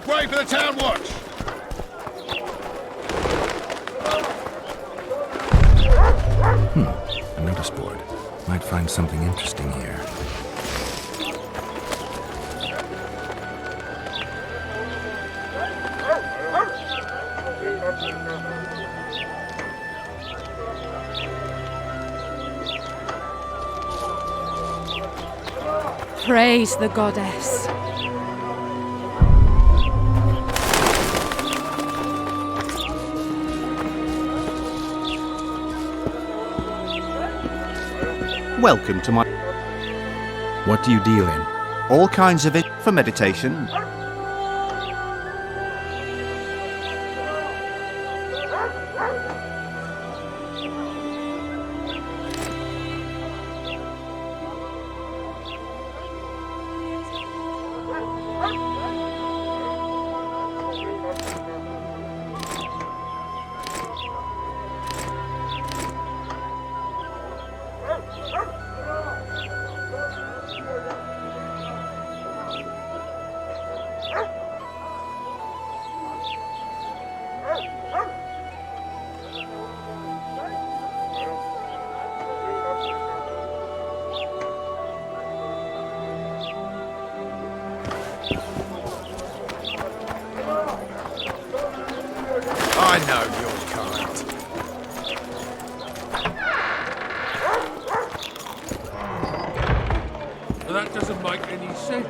Make way for the town watch! A notice board. Might find something interesting here. Praise the goddess. Welcome to my... What do you deal in? All kinds of it for meditation. I know your kind. That doesn't make any sense.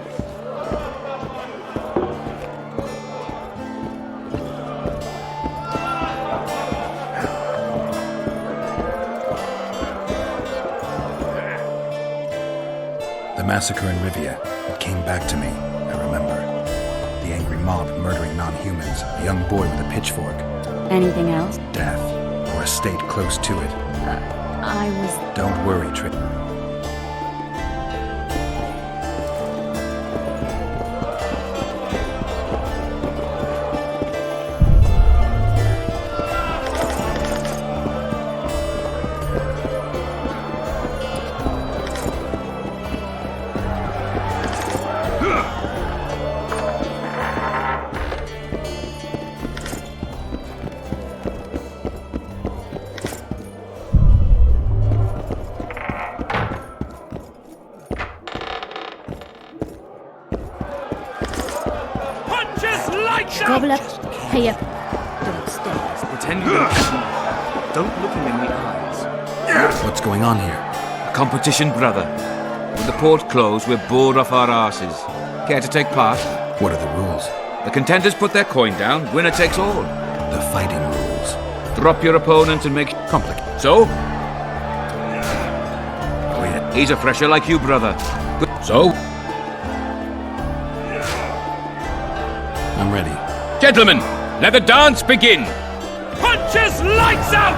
The massacre in Rivia. It came back to me. I remember. The angry mob murdering non-humans. A young boy with a pitchfork. Anything else? Death. Or a state close to it. I was... Don't worry, Tripp. Gobble up. Hey up. Don't stay. Pretend you don't see. Don't look him in the eyes. What's going on here? A competition, brother. With the port closed, we're bored off our asses. Care to take part? What are the rules? The contenders put their coin down, winner takes all. The fighting rules. Drop your opponent and make... Complicated. So? Wait. He's a fresher like you, brother. Good. So? I'm ready. Gentlemen, let the dance begin! Punches lights out!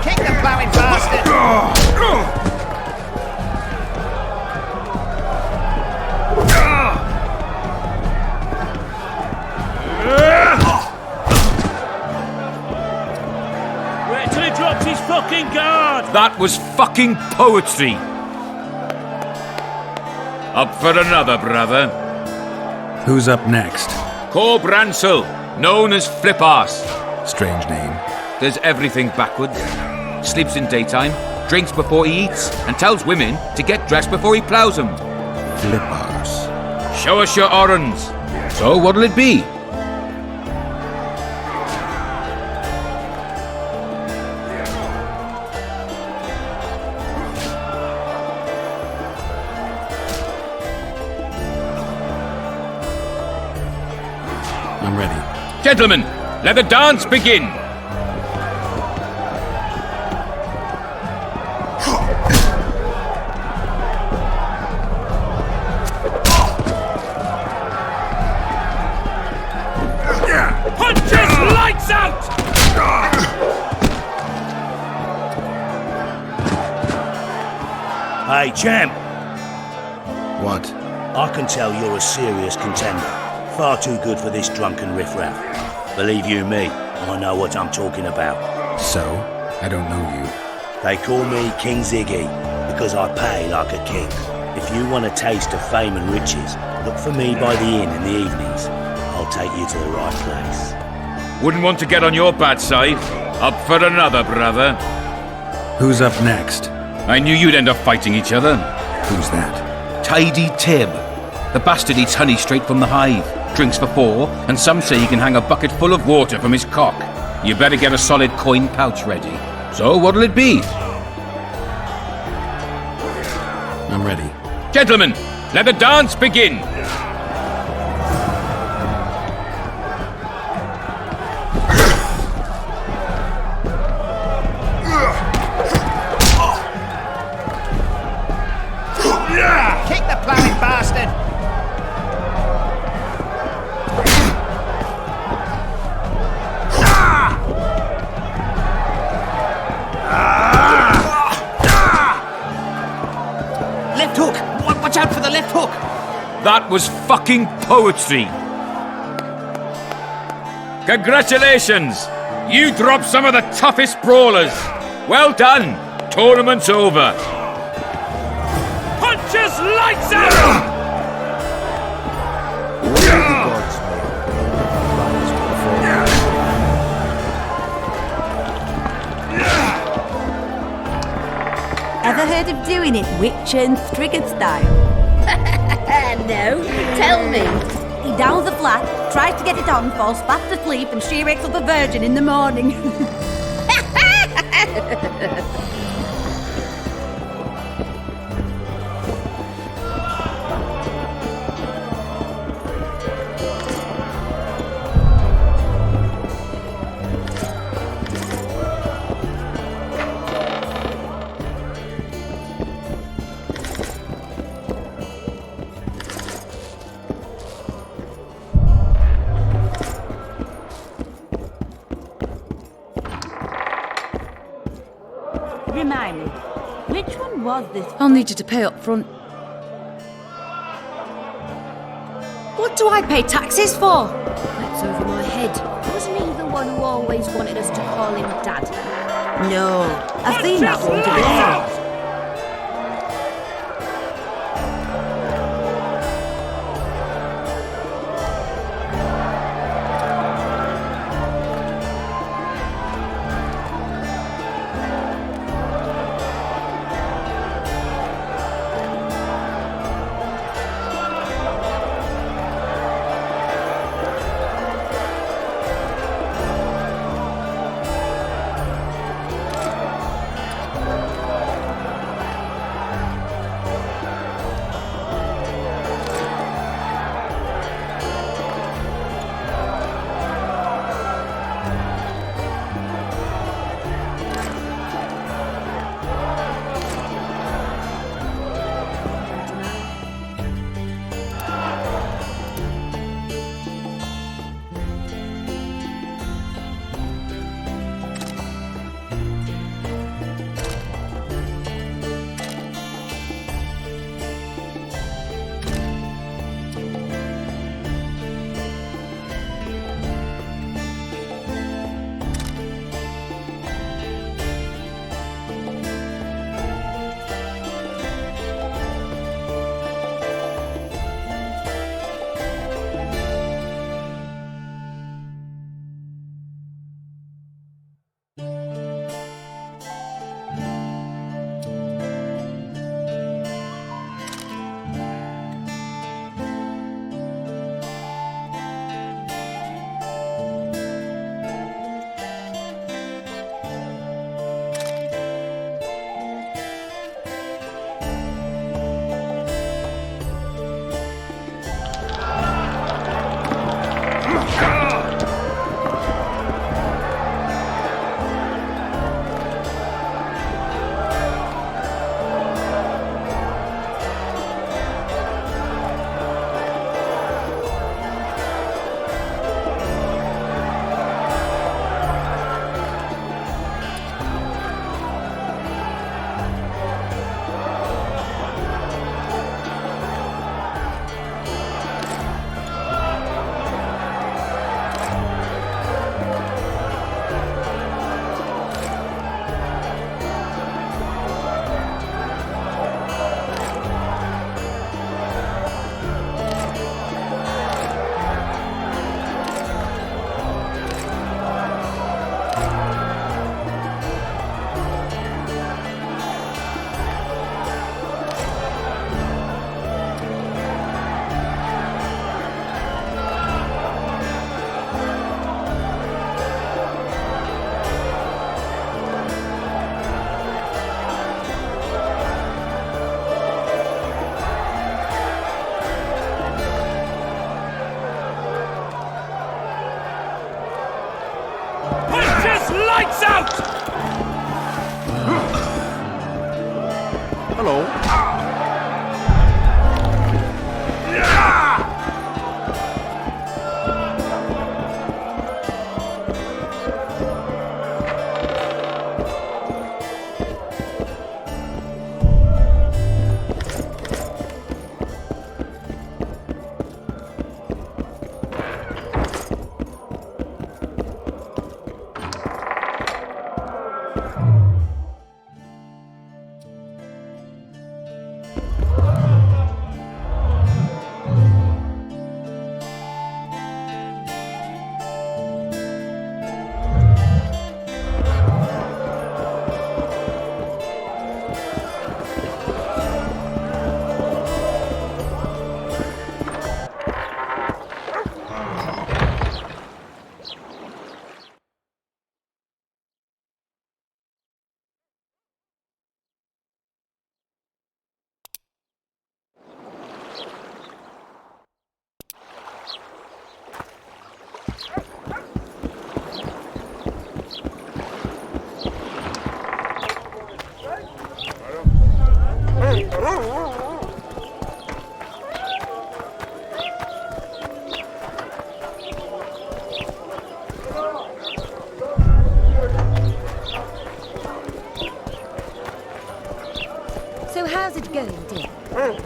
Kick the plowing bastard! Wait till he drops his fucking guard! That was fucking poetry! Up for another, brother. Who's up next? Cor Bransel, known as Flip-Arse. Strange name. Does everything backwards. Sleeps in daytime, drinks before he eats, and tells women to get dressed before he ploughs them. Flip-Arse. Show us your orans. So what'll it be? I'm ready. Gentlemen, let the dance begin! Punches lights out! Hey, champ. What? I can tell you're a serious contender. Far too good for this drunken riffraff. Believe you me, I know what I'm talking about. So, I don't know you. They call me King Ziggy because I pay like a king. If you want a taste of fame and riches, look for me by the inn in the evenings. I'll take you to the right place. Wouldn't want to get on your bad side. Up for another, brother. Who's up next? I knew you'd end up fighting each other. Who's that? Tidy Tib. The bastard eats honey straight from the hive, drinks for 4, and some say he can hang a bucket full of water from his cock. You better get a solid coin pouch ready. So what'll it be? I'm ready. Gentlemen, let the dance begin! Kick the plowing bastard! Left hook! Watch out for the left hook! That was fucking poetry! Congratulations! You dropped some of the toughest brawlers! Well done! Tournament's over! Punches lights out! Ever heard of doing it witch and Strigged style? No, tell me. He downs the flat, tries to get it on, falls fast asleep, and she wakes up a virgin in the morning. Remind me, which one was this? I'll need you to pay up front. What do I pay taxes for? That's over my head. Wasn't he the one who always wanted us to call him Dad? No, I've seen that one today.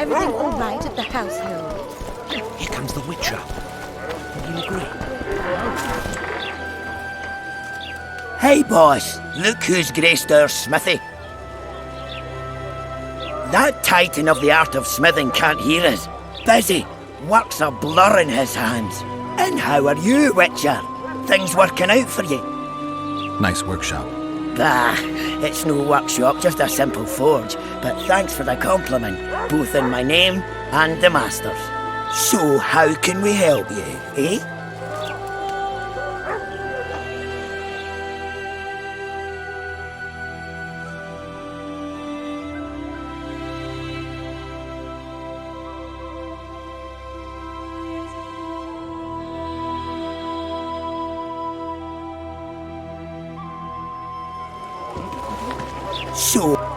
Everything all right at the household? Here comes the Witcher. Think you'll agree? Hey, boss. Look who's graced our smithy. That titan of the art of smithing can't hear us. Busy. Work's a blur in his hands. And how are you, Witcher? Things working out for you? Nice workshop. Bah, it's no workshop, just a simple forge. But thanks for the compliment, both in my name and the master's. So how can we help you, eh? So...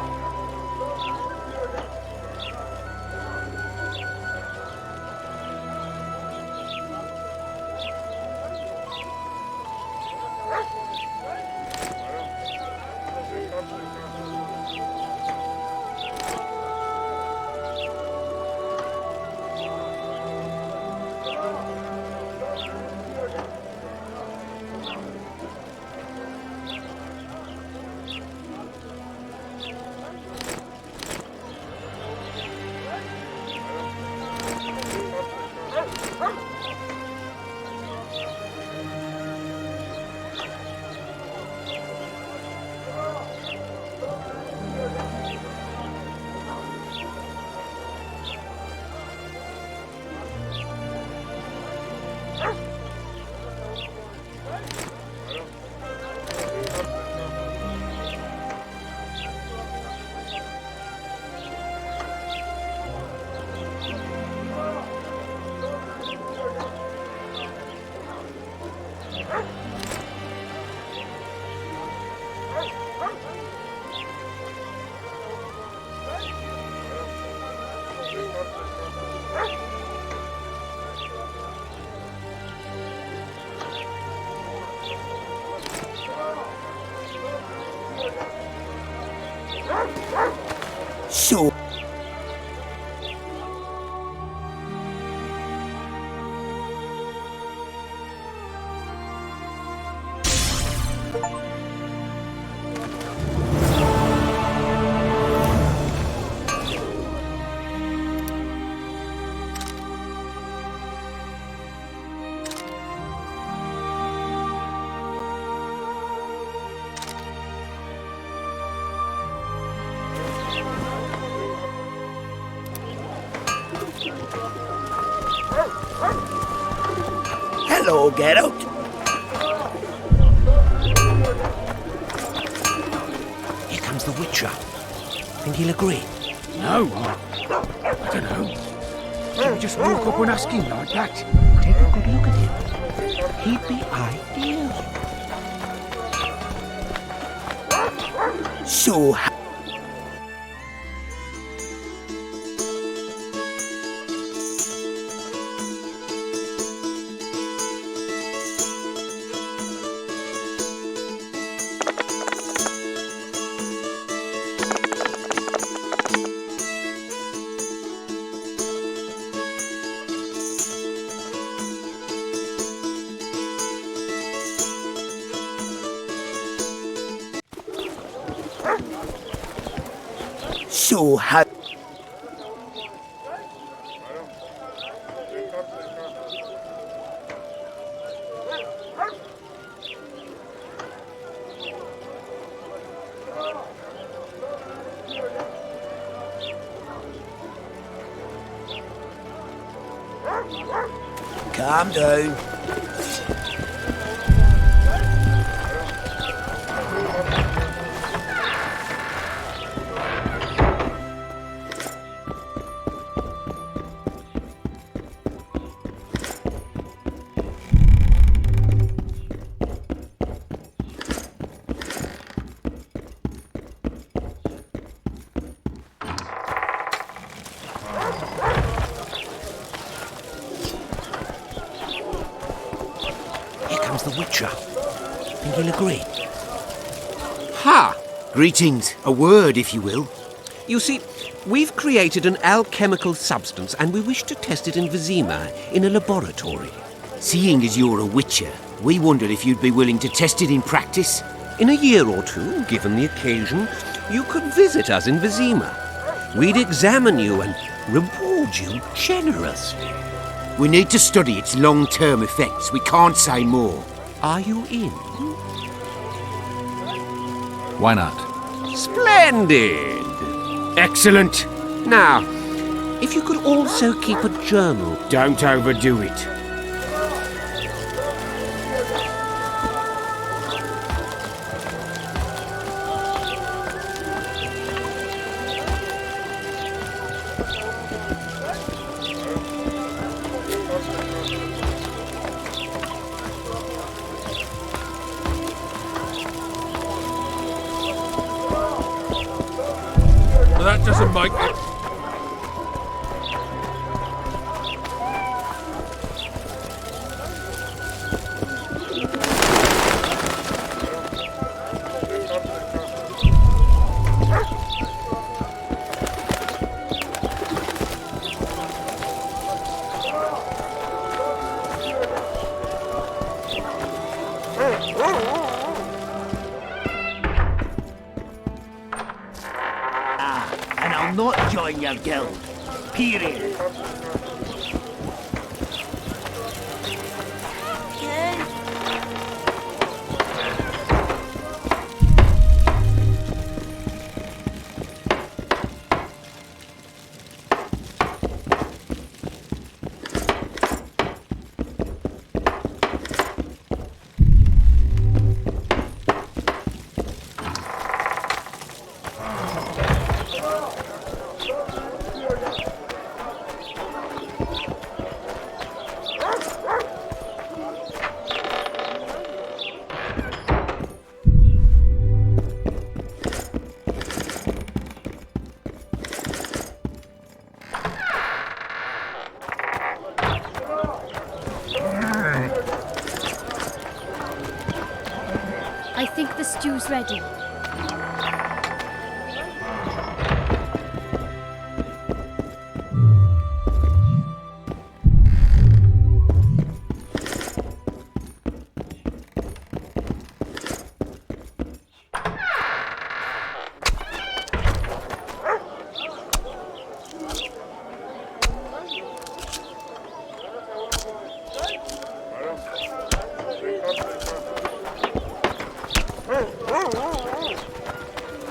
Hello, Geralt. Here comes the Witcher. Think he'll agree? No, I don't know. Can we just walk up and ask him like that? Take a good look at him. He'd be ideal. So... So how... Calm down. The Witcher. Think he'll agree? Ha! Greetings. A word, if you will. You see, we've created an alchemical substance and we wish to test it in Vizima in a laboratory. Seeing as you're a witcher, we wondered if you'd be willing to test it in practice. In a year or two, given the occasion, you could visit us in Vizima. We'd examine you and reward you generously. We need to study its long-term effects. We can't say more. Are you in? Why not? Splendid! Excellent. Now, if you could also keep a journal. Don't overdo it. That doesn't make it. And I'll not join your guild. Period. I think the stew's ready.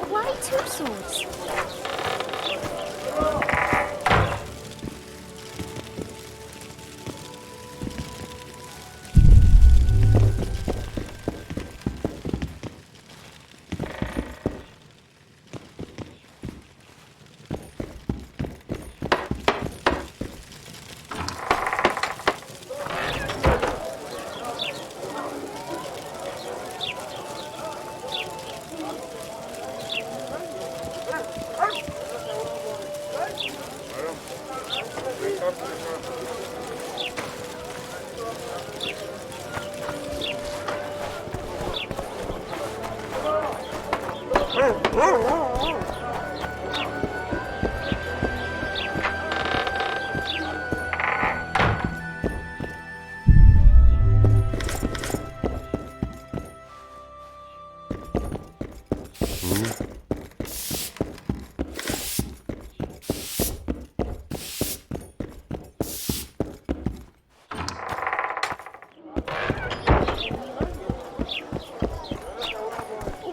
Why two swords?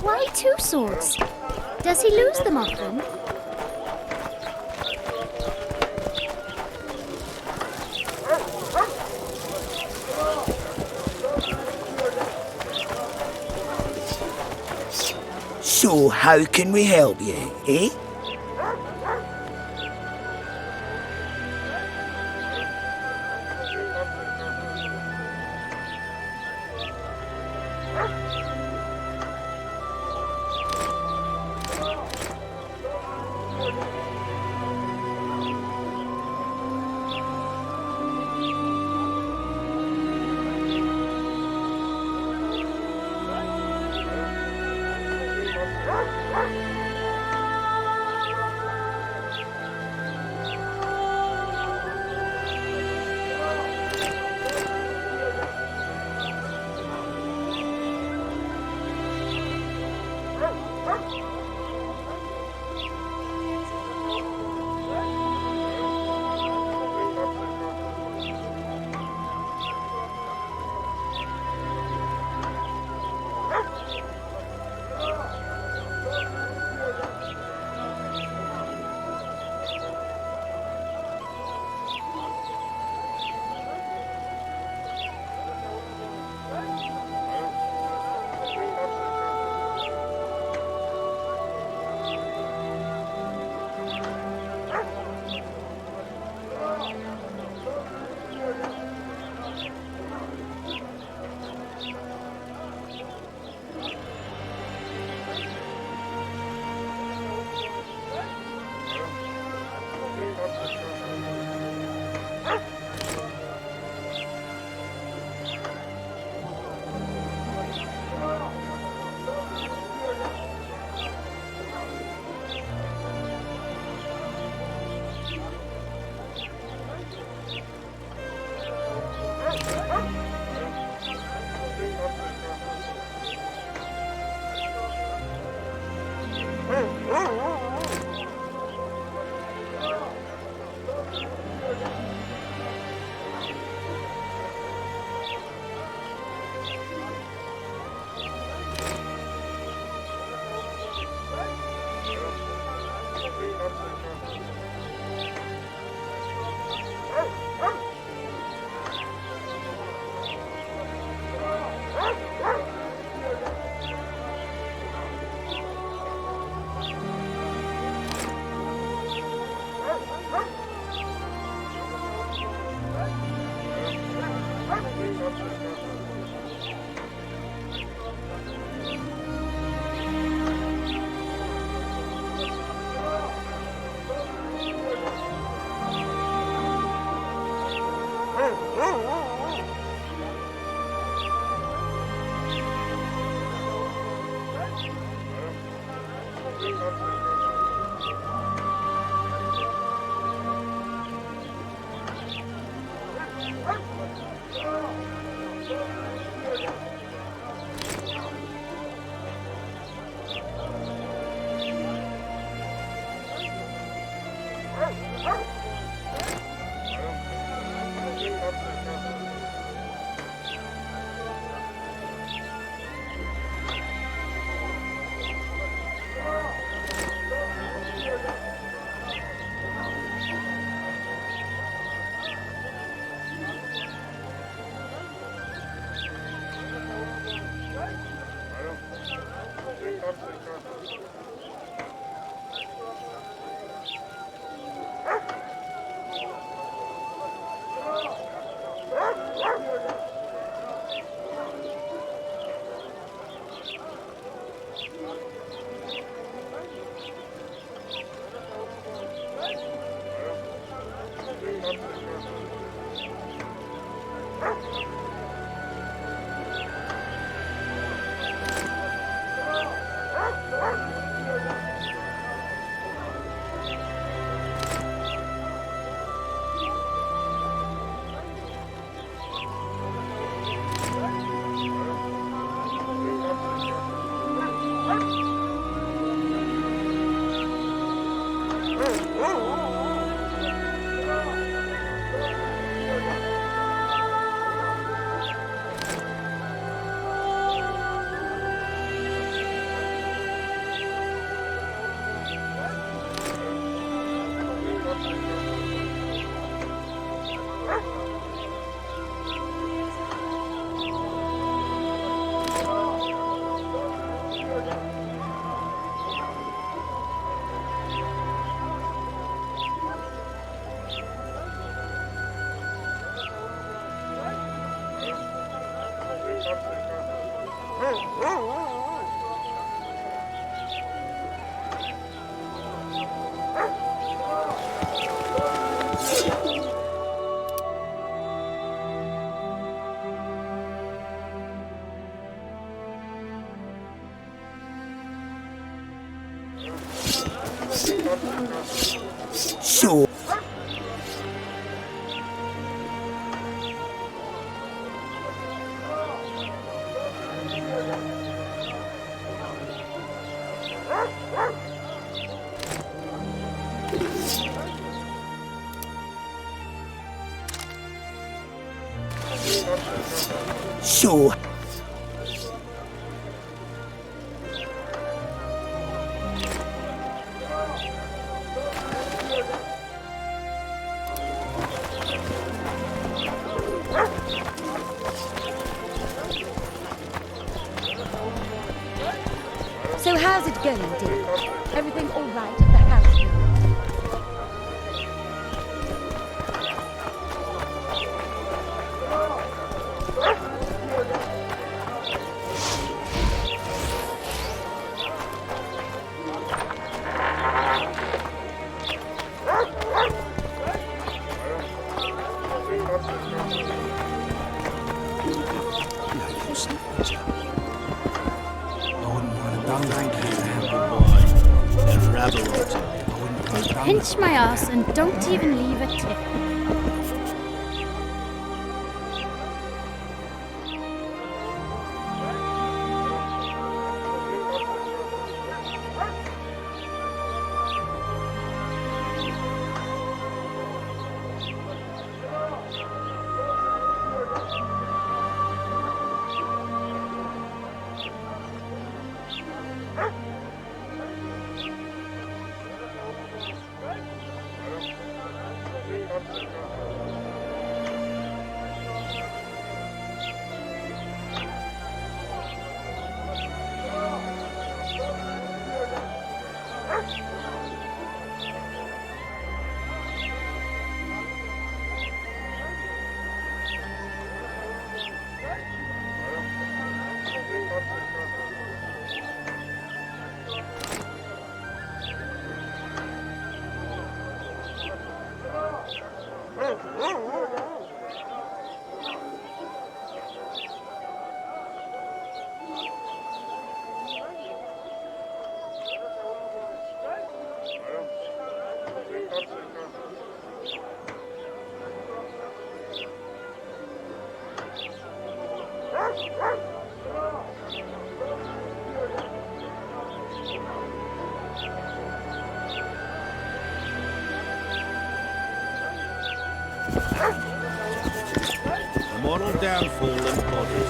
Why two swords? Does he lose them often? So how can we help you, eh? So... So... So how's it going, dear? Everything all right at the house? Pinch my ass and don't even leave a tip. down fallen bodies.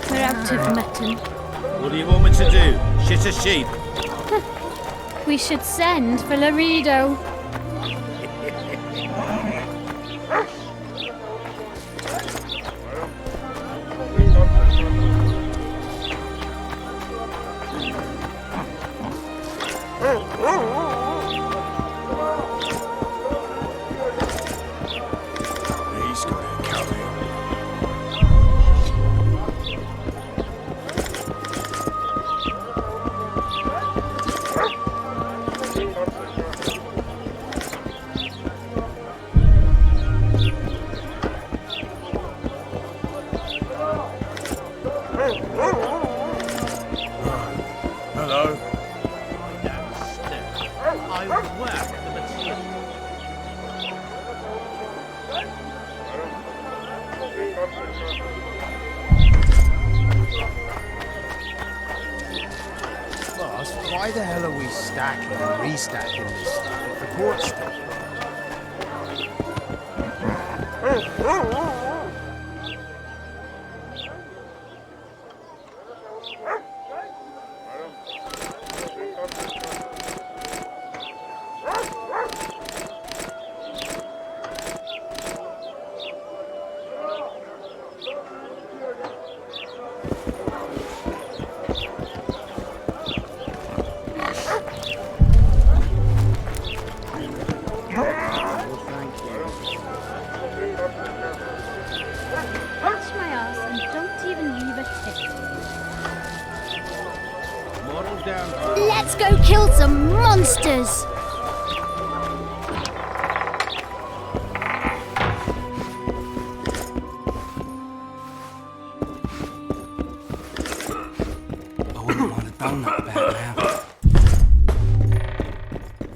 We're out of mutton. What do you want me to do? Shit a sheep? We should send for Laredo. He's got it coming. Hello. I work the material. Boss, why the hell are we stacking and restacking this stuff at the port station? Watch my ass and don't even leave a tip. Model down. Let's go kill some monsters! I wouldn't want a donut about now.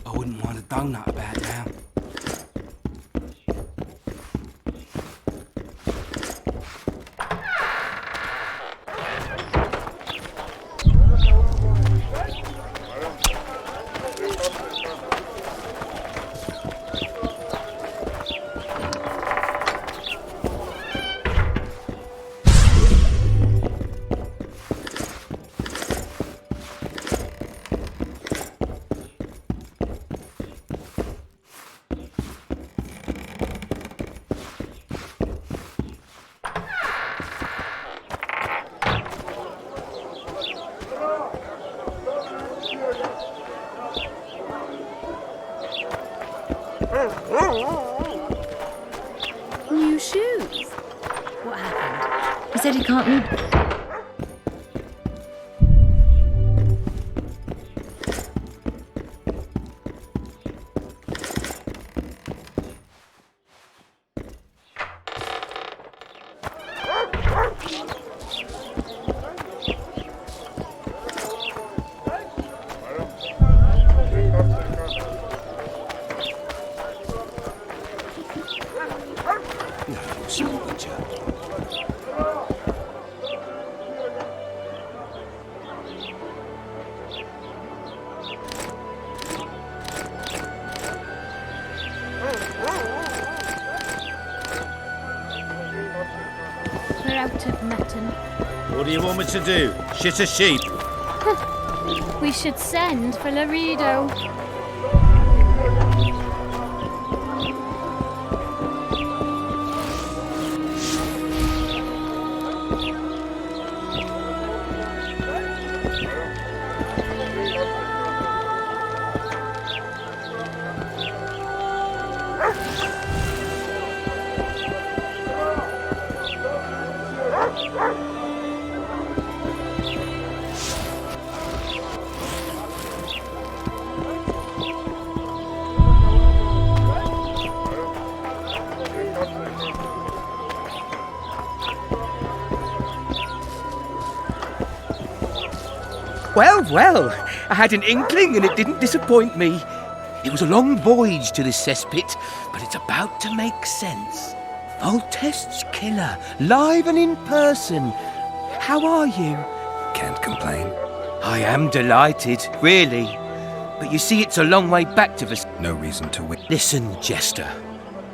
I wouldn't want a donut about now. said he can't leave. We're out of mutton. What do you want me to do? Shit a sheep? We should send for Laredo. Well, I had an inkling and it didn't disappoint me. It was a long voyage to this cesspit, but it's about to make sense. Voltest's killer, live and in person. How are you? Can't complain. I am delighted, really. But you see, it's a long way back to this. No reason to wait. Listen, Jester.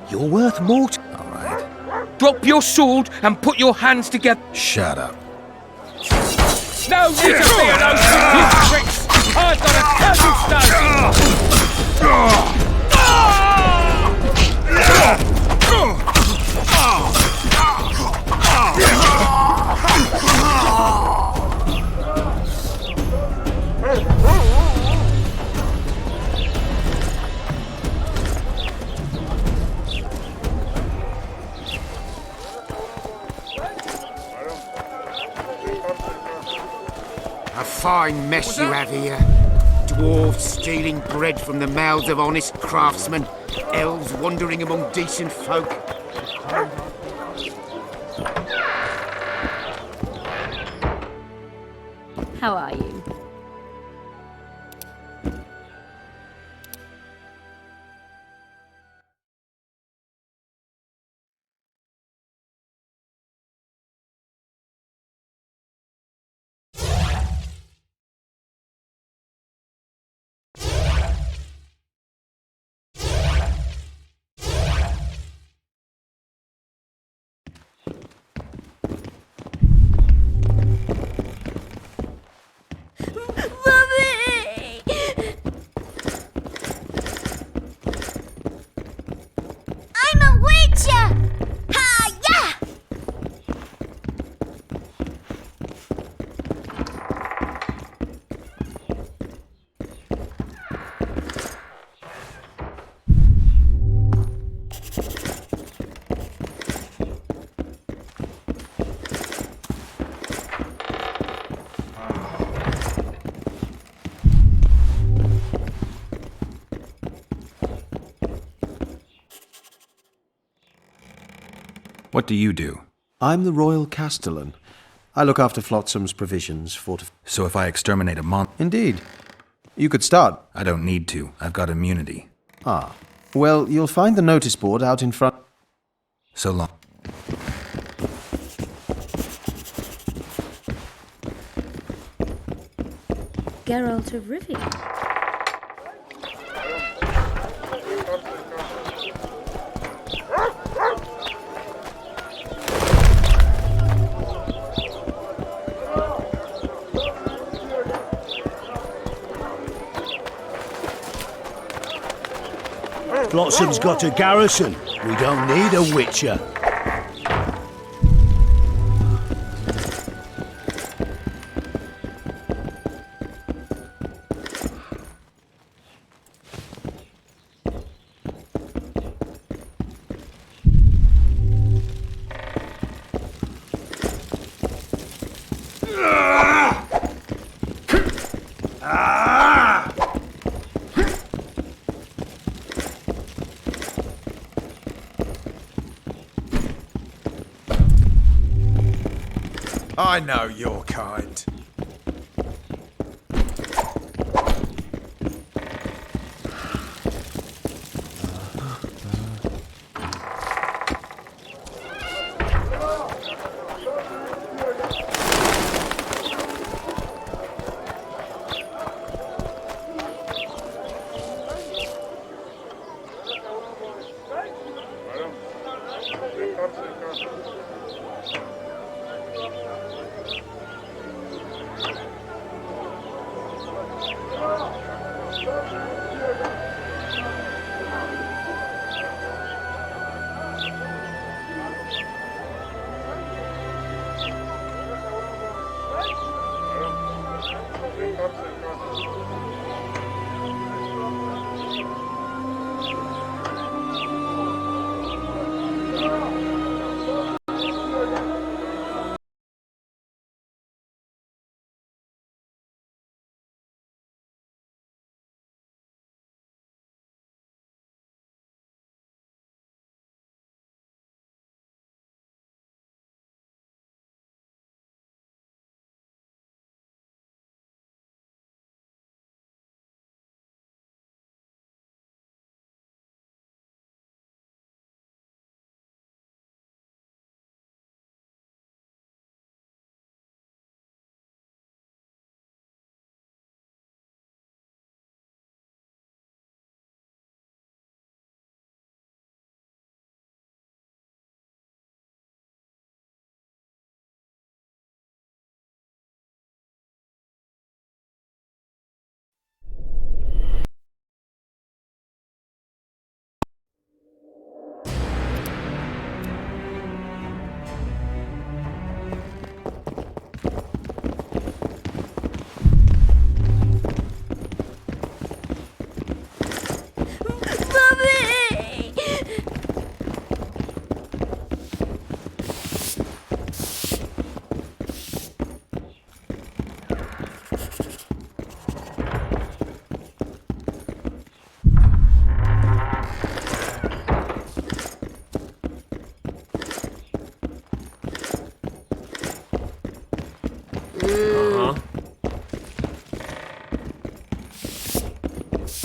You're worth more to... All right. Drop your sword and put your hands together. Shut up. No need to fear those you tricks! I've got a curtain stone! A fine mess you have here. Dwarves stealing bread from the mouths of honest craftsmen. Elves wandering among decent folk. How are you? What do you do? I'm the Royal Castellan. I look after Flotsam's provisions, So if I exterminate a mon... Indeed. You could start. I don't need to. I've got immunity. Ah. Well, you'll find the notice board out in front... So long. Geralt of Rivia. Flotsam's got a garrison. We don't need a witcher. I know your kind.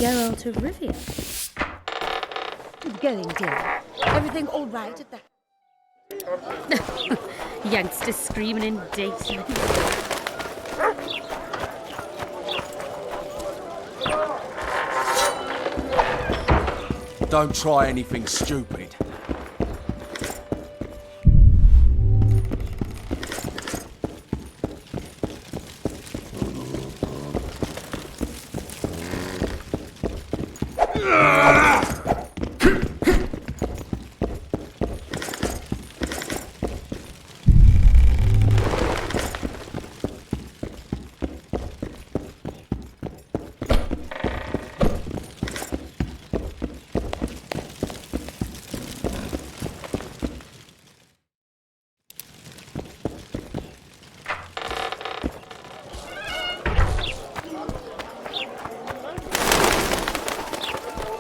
Geralt of Rivia. Going, dear. Everything all right at the... Youngsters screaming in daytime. Don't try anything stupid.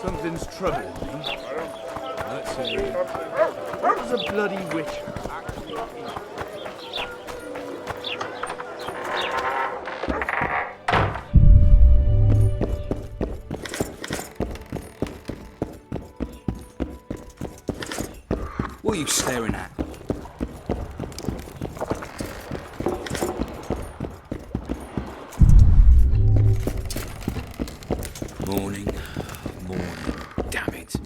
Something's troubling me. Let's see. What does a bloody witch actually eat? What are you staring at? Morning. Damn it.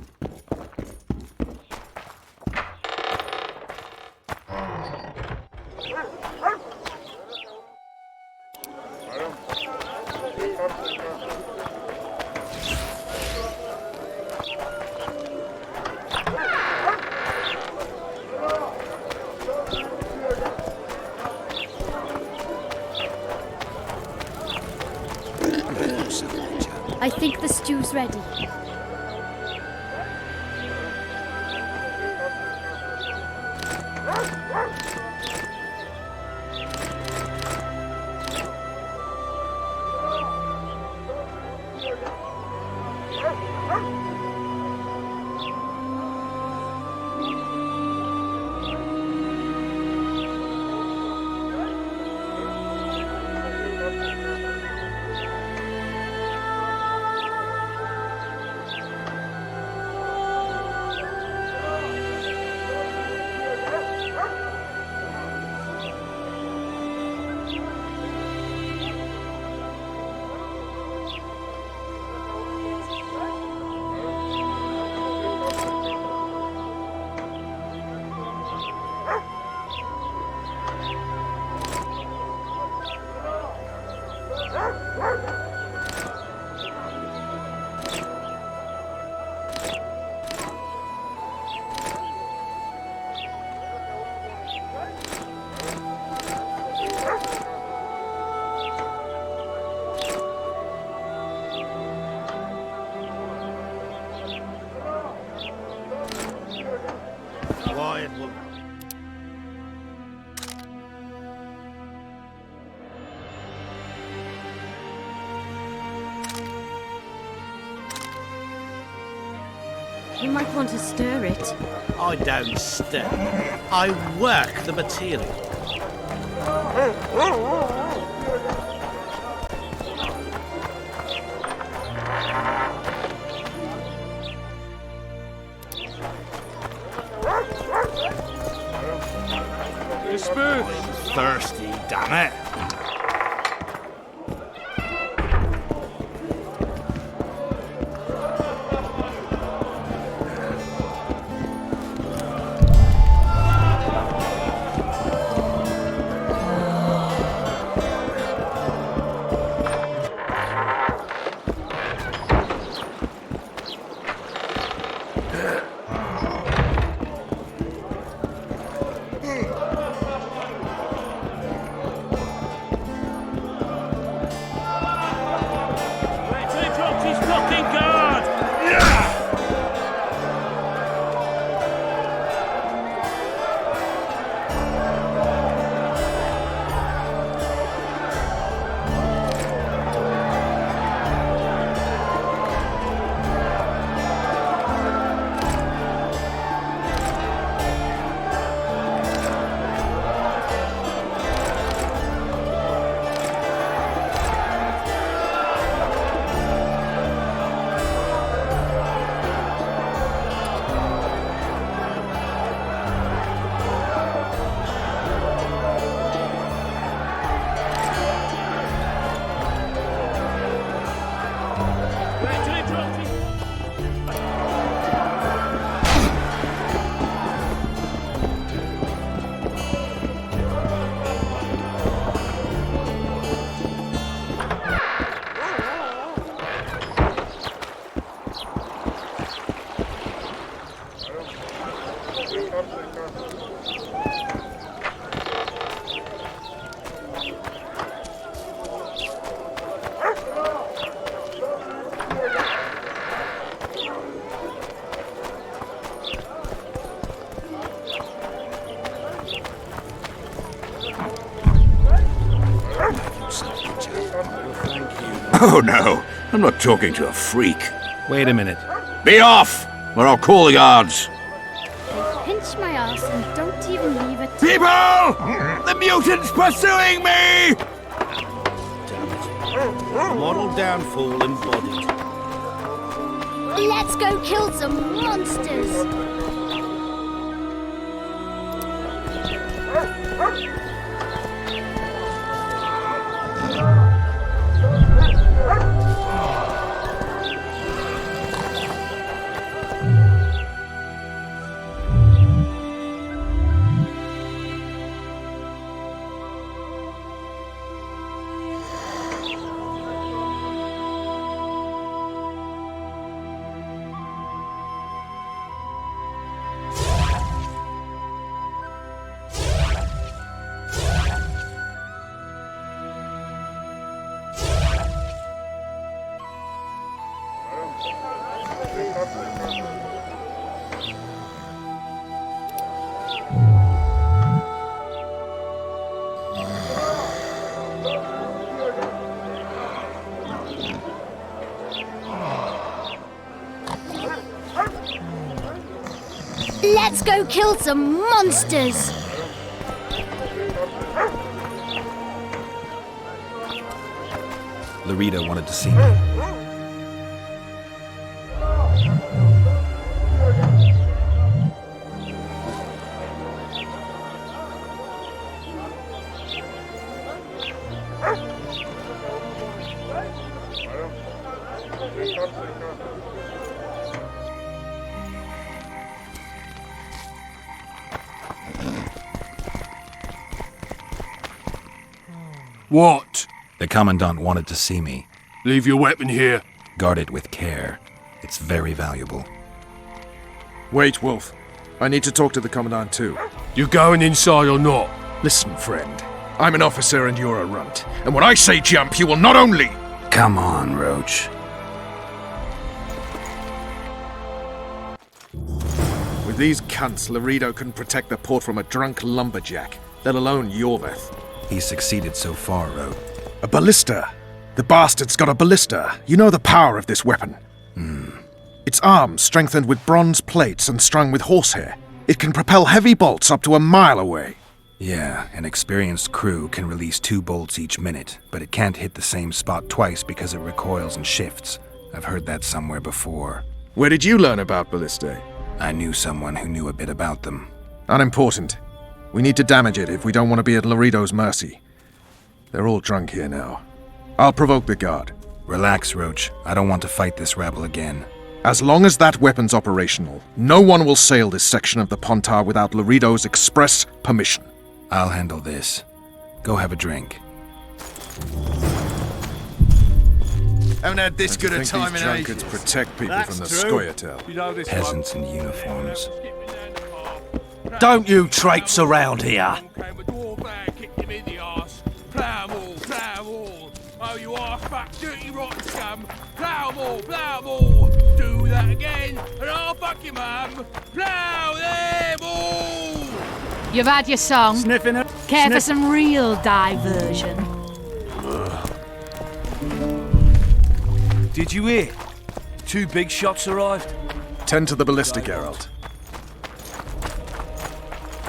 I think the stew's ready. quiet, woman. You might want to stir it. I don't stir. I work the material. Thirsty, damn it. Oh, no. I'm not talking to a freak. Wait a minute. Be off, or I'll call the guards. Pinch my ass and don't even leave it. People! The mutant's pursuing me! Moral downfall embodied. Let's go kill some monsters. Let's go kill some monsters! Larita wanted to see me. What? The Commandant wanted to see me. Leave your weapon here. Guard it with care. It's very valuable. Wait, Wolf. I need to talk to the Commandant too. You going inside or not? Listen, friend. I'm an officer and you're a runt. And when I say jump, you will not only... Come on, Roach. With With these cunts, Laredo couldn't protect the port from a drunk lumberjack, let alone Yorveth. He's succeeded so far, Road. A ballista! The bastard's got a ballista! You know the power of this weapon. Its arms strengthened with bronze plates and strung with horsehair. It can propel heavy bolts up to a mile away. Yeah, an experienced crew can release 2 bolts each minute, but it can't hit the same spot twice because it recoils and shifts. I've heard that somewhere before. Where did you learn about ballistae? I knew someone who knew a bit about them. Unimportant. We need to damage it if we don't want to be at Laredo's mercy. They're all drunk here now. I'll provoke the guard. Relax, Roach. I don't want to fight this rabble again. As long as that weapon's operational, no one will sail this section of the Pontar without Laredo's express permission. I'll handle this. Go have a drink. Haven't had this good a time in ages. Protect people from the Scoia'tael. Peasants in uniforms. Don't you traipse around here. Oh, you arse-back, dirty, rotten scum! Plough 'em all, plough 'em all! Do that again, and I'll fuck you, mum! Plough them all! You've had your song. Sniffing it. Care for some real diversion? Did you hear? 2 big shots arrived. Tend to the ballista, Geralt.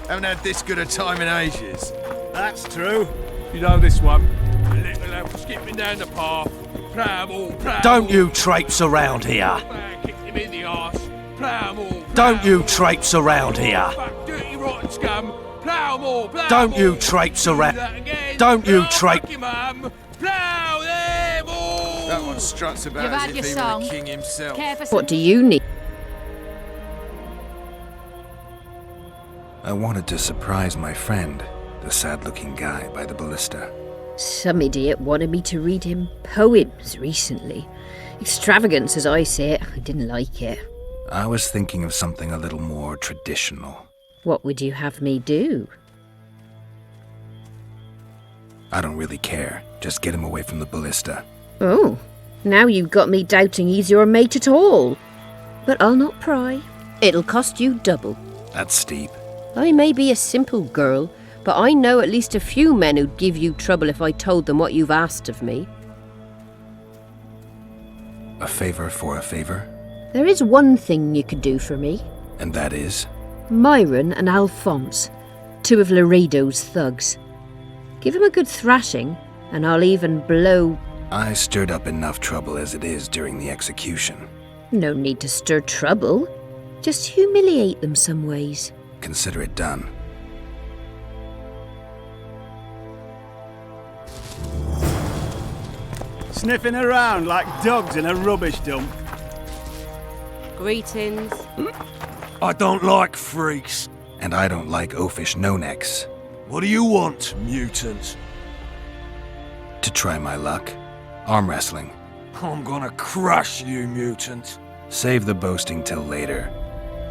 Haven't had this good a time in ages. That's true. You know this one. A little elf skipping down the path. Plough 'em all, plough 'em Don't all. you traipse around here. Kick him in the arse. Plough 'em all. Don't you traipse around here. Dirty, rotten scum! Plough 'em all, plough 'em Don't all. you traipse around. Do that again, Don't you and I'll traipse. fuck you, mum! Plough them all! That one struts about You've as had if your he song. were the king himself. Care for some... What do you need? I wanted to surprise my friend, the sad-looking guy by the ballista. Some idiot wanted me to read him poems recently. Extravagance, as I say it. I didn't like it. I was thinking of something a little more traditional. What would you have me do? I don't really care. Just get him away from the ballista. Oh, now you've got me doubting he's your mate at all. But I'll not pry. It'll cost you double. That's steep. I may be a simple girl, but I know at least a few men who'd give you trouble if I told them what you've asked of me. A favor for a favor? There is one thing you could do for me. And that is? Myron and Alphonse, 2 of Laredo's thugs. Give him a good thrashing, and I'll even blow... I stirred up enough trouble as it is during the execution. No need to stir trouble. Just humiliate them some ways. Consider it done. Sniffing around like dogs in a rubbish dump. Greetings. I don't like freaks. And I don't like oafish no-necks. What do you want, mutant? To try my luck. Arm wrestling. I'm gonna crush you, mutant. Save the boasting till later.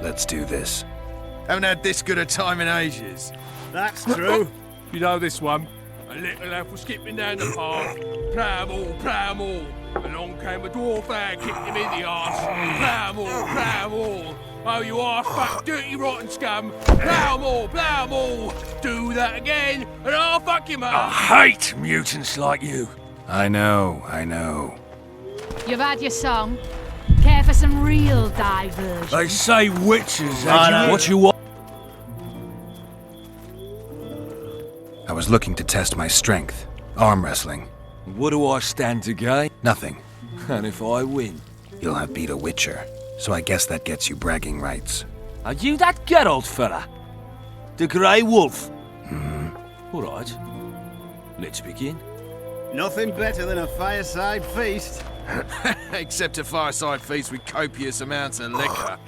Let's do this. Haven't had this good a time in ages. That's true. You know this one. A little elf was skipping down the path. Plough 'em all, plough 'em all. Along came a dwarf and kicked him in the arse. Plough 'em all, plough 'em all. Oh, you arse-back, dirty, rotten scum! Plough 'em all, plough 'em all! Do that again, and I'll fuck him up! I hate mutants like you. I know. You've had your song. Care for some real diversion? They say witches. What you want? I was looking to test my strength. Arm wrestling. What do I stand to gain? Nothing. And if I win? You'll have beat a witcher. So I guess that gets you bragging rights. Are you that Geralt fella? The Grey Wolf? All right. Let's begin. Nothing better than a fireside feast. Except a fireside feast with copious amounts of liquor.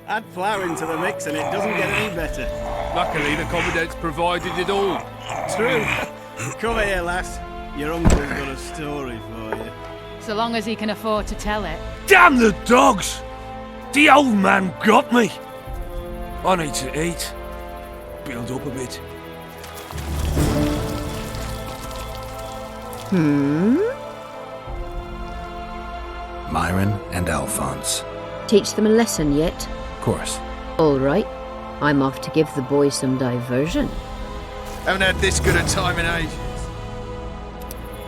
Add flour into the mix and it doesn't get any better. Luckily, the Commandant's provided it all. True. Come here, lass. Your uncle's got a story for you. So long as he can afford to tell it. Damn the dogs! The old man got me. I need to eat. Build up a bit. Myron and Alphonse. Teach them a lesson yet? Of course. All right, I'm off to give the boys some diversion. Haven't had this good a time in ages.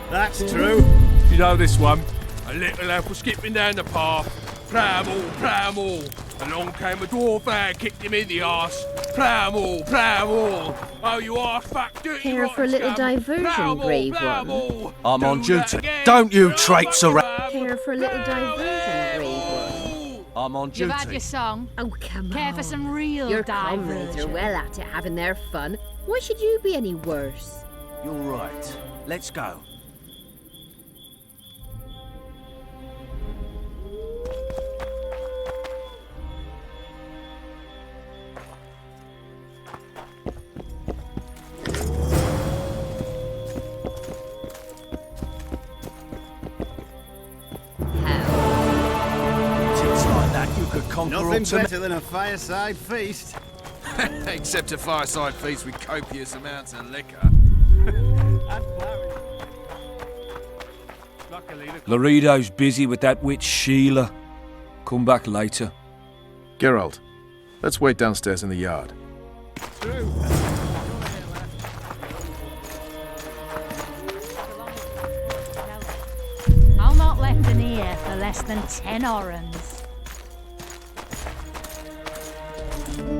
That's true. You know this one. A little elf was skipping down the path. Plough-em-all, plough-em-all. Along came a dwarf and kicked him in the arse. Plough-em-all, plough-em-all. Oh, you arse fuck, dirty Care for a little diversion, brave one? I'm on duty. Don't you traipse around. Care for a little diversion, brave one? I'm on You've had duty. your song. Oh, come Care on. for some real Your comrades are diversion. well at it, having their fun. Why should you be any worse? You're right. Let's go. Tits like that you could conquer Nothing all to better than a fireside feast. Except a fireside feast with copious amounts of liquor. Laredo's busy with that witch Sheila. Come back later. Geralt, let's wait downstairs in the yard. I'll not left in here for less than 10 orens.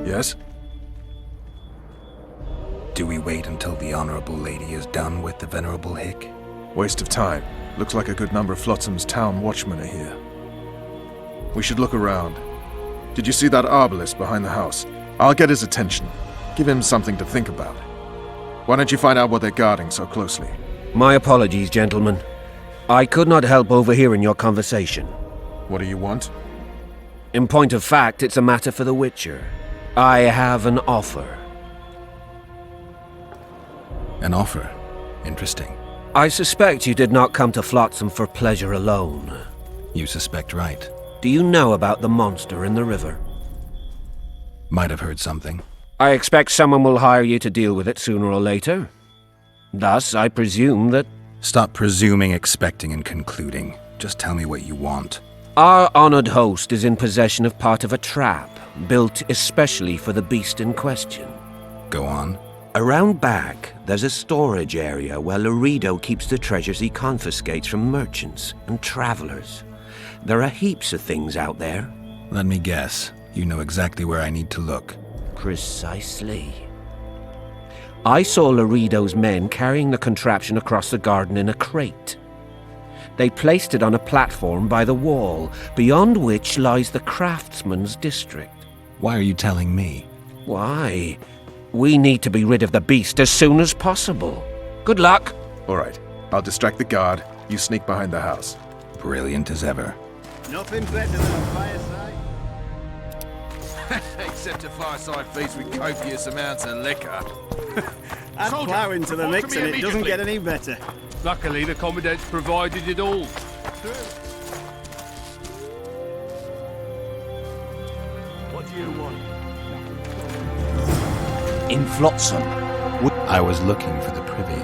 Yes? Do we wait until the Honorable Lady is done with the Venerable Hick? Waste of time. Looks like a good number of Flotsam's town watchmen are here. We should look around. Did you see that arbalist behind the house? I'll get his attention. Give him something to think about. Why don't you find out what they're guarding so closely? My apologies, gentlemen. I could not help overhearing your conversation. What do you want? In point of fact, it's a matter for the Witcher. I have an offer. An offer? Interesting. I suspect you did not come to Flotsam for pleasure alone. You suspect right. Do you know about the monster in the river? Might have heard something. I expect someone will hire you to deal with it sooner or later. Thus, I presume that... Stop presuming, expecting, and concluding. Just tell me what you want. Our honored host is in possession of part of a trap, built especially for the beast in question. Go on. Around back, there's a storage area where Laredo keeps the treasures he confiscates from merchants and travelers. There are heaps of things out there. Let me guess. You know exactly where I need to look. Precisely. I saw Laredo's men carrying the contraption across the garden in a crate. They placed it on a platform by the wall, beyond which lies the craftsman's district. Why are you telling me? Why? We need to be rid of the beast as soon as possible. Good luck. All right. I'll distract the guard. You sneak behind the house. Brilliant as ever. Nothing better than a fireside. Except a fireside feast with copious amounts of liquor. Add plough into the mix and it doesn't get any better. Luckily, the Commandant's provided it all. What do you want? In Flotsam. I was looking for the privy.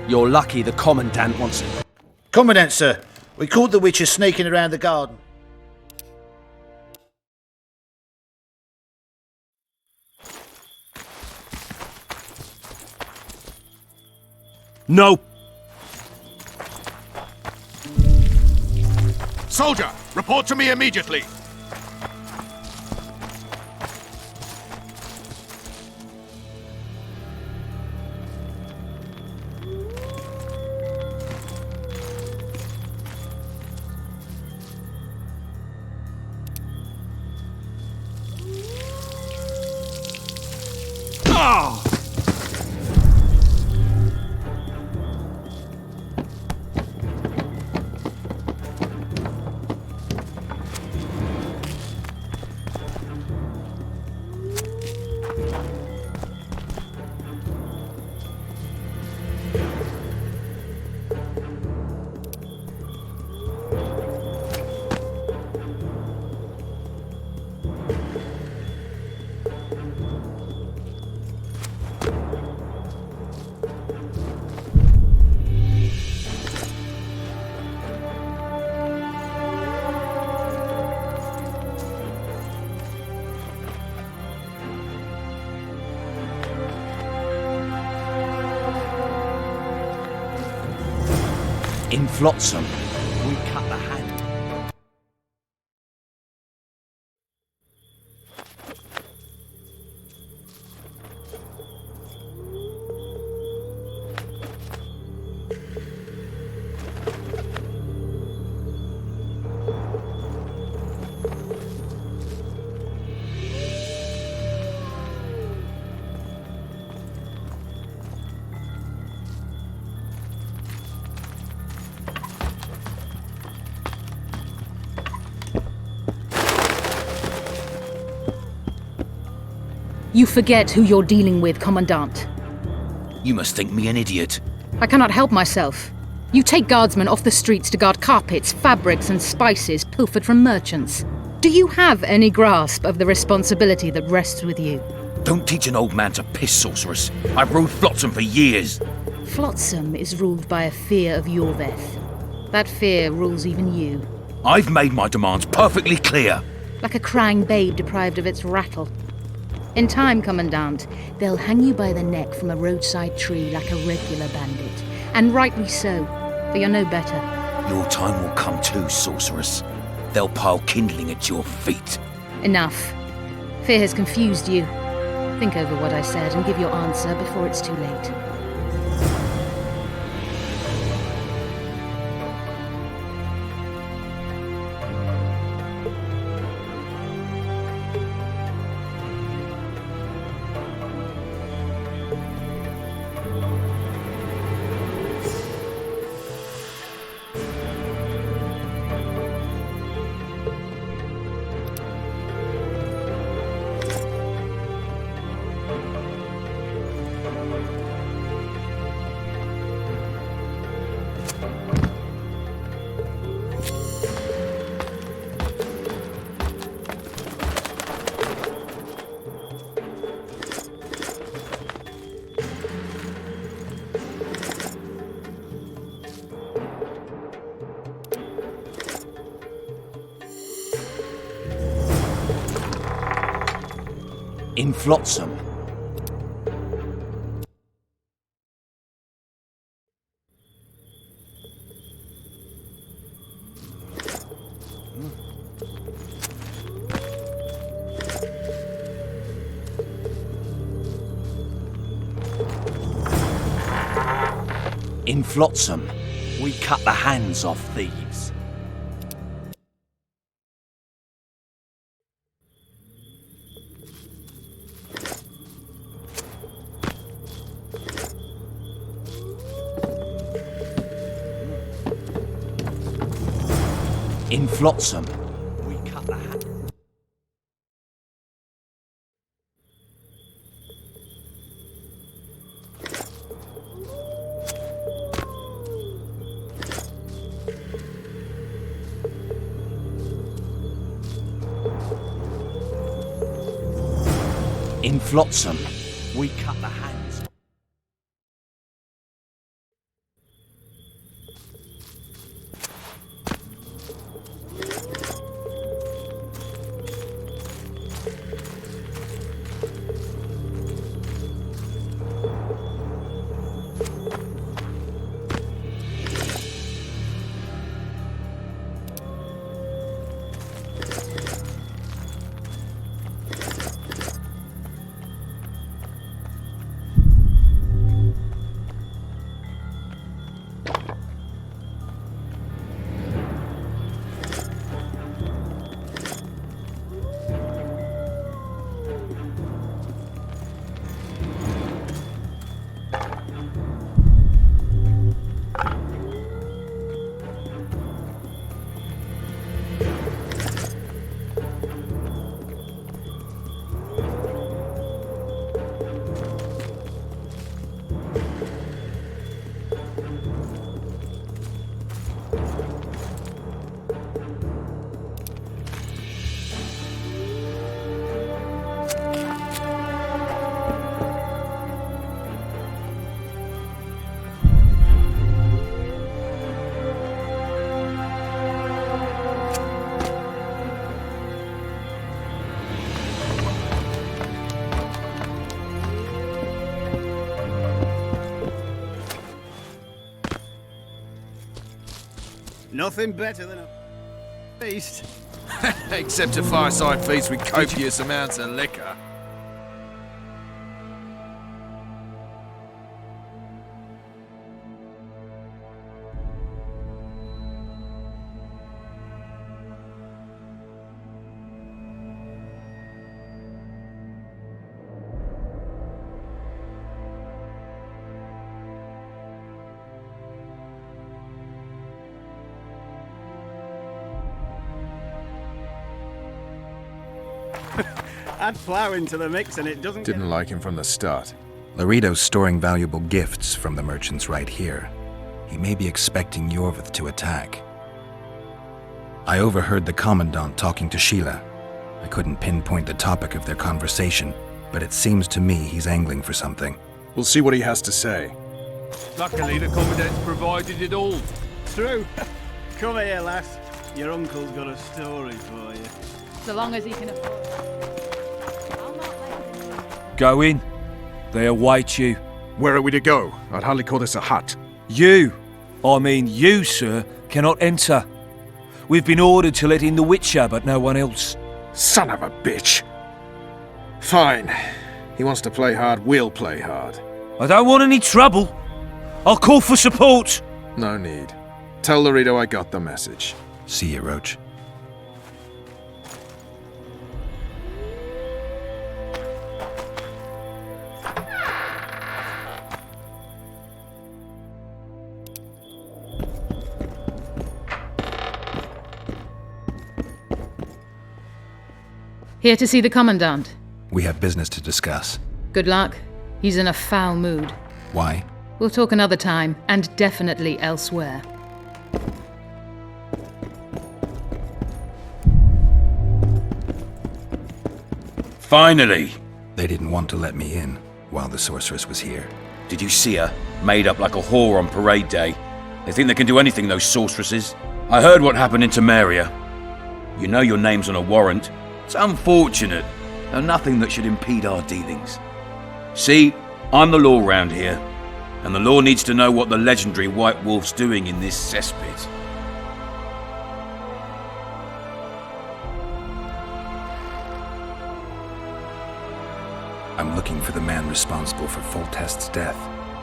You're lucky the Commandant wants it. Commandant, sir. We caught the Witcher sneaking around the garden. No. Soldier, report to me immediately. In Flotsam, we cut the hand. You forget who you're dealing with, Commandant. You must think me an idiot. I cannot help myself. You take guardsmen off the streets to guard carpets, fabrics, and spices pilfered from merchants. Do you have any grasp of the responsibility that rests with you? Don't teach an old man to piss, sorceress. I've ruled Flotsam for years. Flotsam is ruled by a fear of Yorveth. That fear rules even you. I've made my demands perfectly clear. Like a crying babe deprived of its rattle. In time, Commandant, they'll hang you by the neck from a roadside tree like a regular bandit. And rightly so, for you're no better. Your time will come too, sorceress. They'll pile kindling at your feet. Enough. Fear has confused you. Think over what I said and give your answer before it's too late. In Flotsam. In Flotsam, we cut the hands off thieves. In Flotsam, we cut the hand. In Flotsam, we cut the hands. Nothing better than a feast. Except a fireside feast with copious amounts of liquor. Add flour into the mix and it doesn't Didn't like him from the start. Laredo's storing valuable gifts from the merchants right here. He may be expecting Yorvith to attack. I overheard the Commandant talking to Sheila. I couldn't pinpoint the topic of their conversation, but it seems to me he's angling for something. We'll see what he has to say. Luckily, the Commandant's provided it all. True. Come here, lass. Your uncle's got a story for you. So long as he can afford. Go in. They await you. Where are we to go? I'd hardly call this a hut. You, you, sir, cannot enter. We've been ordered to let in the Witcher, but no one else. Son of a bitch. Fine. He wants to play hard, we'll play hard. I don't want any trouble. I'll call for support. No need. Tell Laredo I got the message. See you, Roach. Here to see the Commandant. We have business to discuss. Good luck. He's in a foul mood. Why? We'll talk another time, and definitely elsewhere. Finally! They didn't want to let me in while the sorceress was here. Did you see her? Made up like a whore on parade day. They think they can do anything, those sorceresses. I heard what happened in Temeria. You know your name's on a warrant. It's unfortunate, and nothing that should impede our dealings. See, I'm the law round here, and the law needs to know what the legendary White Wolf's doing in this cesspit. I'm looking for the man responsible for Foltest's death.